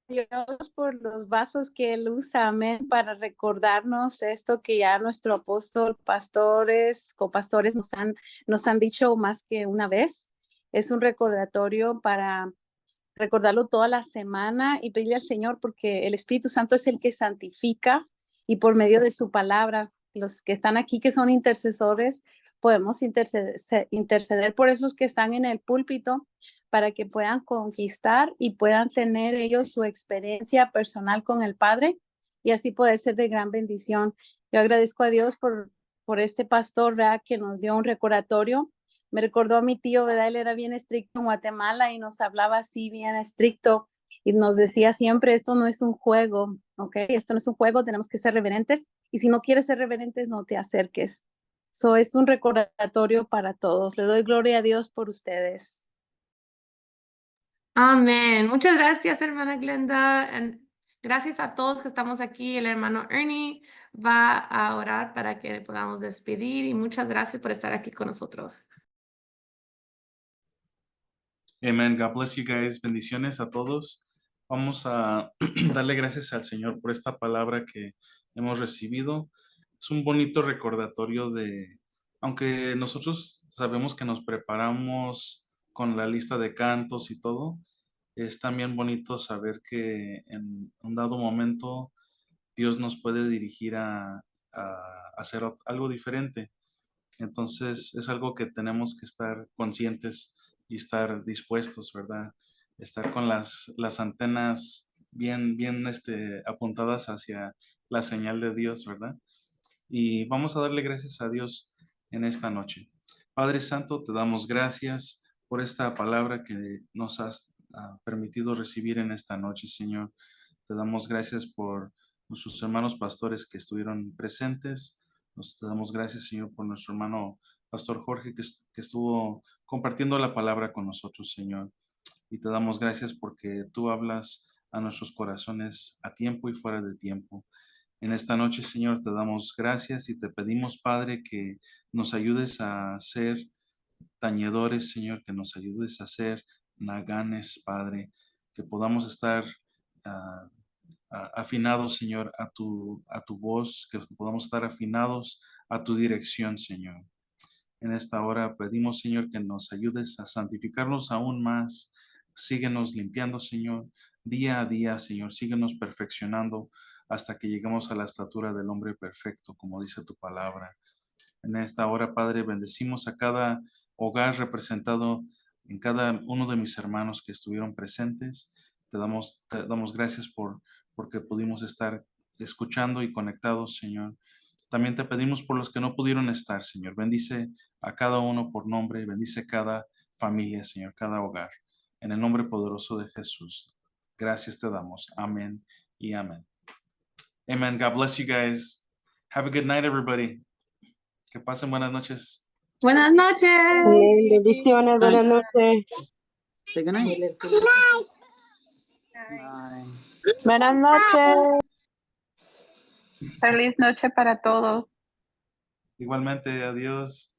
Dios por los vasos que Él usa, amén, para recordarnos esto que ya nuestro apóstol, pastores, copastores nos han dicho más que una vez. Es un recordatorio para recordarlo toda la semana y pedirle al Señor, porque el Espíritu Santo es el que santifica y por medio de su palabra, los que están aquí que son intercesores, podemos interceder por esos que están en el púlpito para que puedan conquistar y puedan tener ellos su experiencia personal con el Padre y así poder ser de gran bendición. Yo agradezco a Dios por este pastor, ¿verdad?, que nos dio un recordatorio. Me recordó a mi tío, ¿verdad? Él era bien estricto en Guatemala y nos hablaba así bien estricto y nos decía siempre, esto no es un juego, ¿ok? Esto no es un juego, tenemos que ser reverentes y si no quieres ser reverentes, no te acerques. So, es un recordatorio para todos. Le doy gloria a Dios por ustedes. Amén. Muchas gracias, hermana Glenda. Gracias a todos que estamos aquí. El hermano Ernie va a orar para que podamos despedir y muchas gracias por estar aquí con nosotros. Amen. God bless you guys. Bendiciones a todos. Vamos a darle gracias al Señor por esta palabra que hemos recibido. Es un bonito recordatorio aunque nosotros sabemos que nos preparamos con la lista de cantos y todo, es también bonito saber que en un dado momento Dios nos puede dirigir a hacer algo diferente. Entonces es algo que tenemos que estar conscientes y estar dispuestos, ¿verdad? Estar con las antenas bien apuntadas hacia la señal de Dios, ¿verdad? Y vamos a darle gracias a Dios en esta noche. Padre Santo, te damos gracias por esta palabra que nos has permitido recibir en esta noche, Señor. Te damos gracias por nuestros hermanos pastores que estuvieron presentes. Te damos gracias, Señor, por nuestro hermano Pastor Jorge que estuvo compartiendo la palabra con nosotros, Señor. Y te damos gracias porque tú hablas a nuestros corazones a tiempo y fuera de tiempo. En esta noche, Señor, te damos gracias y te pedimos, Padre, que nos ayudes a ser tañedores, Señor, que nos ayudes a ser naganes, Padre, que podamos estar afinados, Señor, a tu voz, que podamos estar afinados a tu dirección, Señor. En esta hora pedimos, Señor, que nos ayudes a santificarnos aún más. Síguenos limpiando, Señor, día a día, Señor. Síguenos perfeccionando hasta que lleguemos a la estatura del hombre perfecto, como dice tu palabra. En esta hora, Padre, bendecimos a cada hogar representado en cada uno de mis hermanos que estuvieron presentes. Te damos gracias porque pudimos estar escuchando y conectados, Señor. También te pedimos por los que no pudieron estar, Señor. Bendice a cada uno por nombre, bendice cada familia, Señor, cada hogar. En el nombre poderoso de Jesús. Gracias te damos. Amén y amén. Amen. God bless you guys. Have a good night, everybody. Que pasen buenas noches. Buenas noches. Amén. Bendiciones. Buenas noches. Say good night. Buenas noches. Feliz noche para todos. Igualmente, adiós.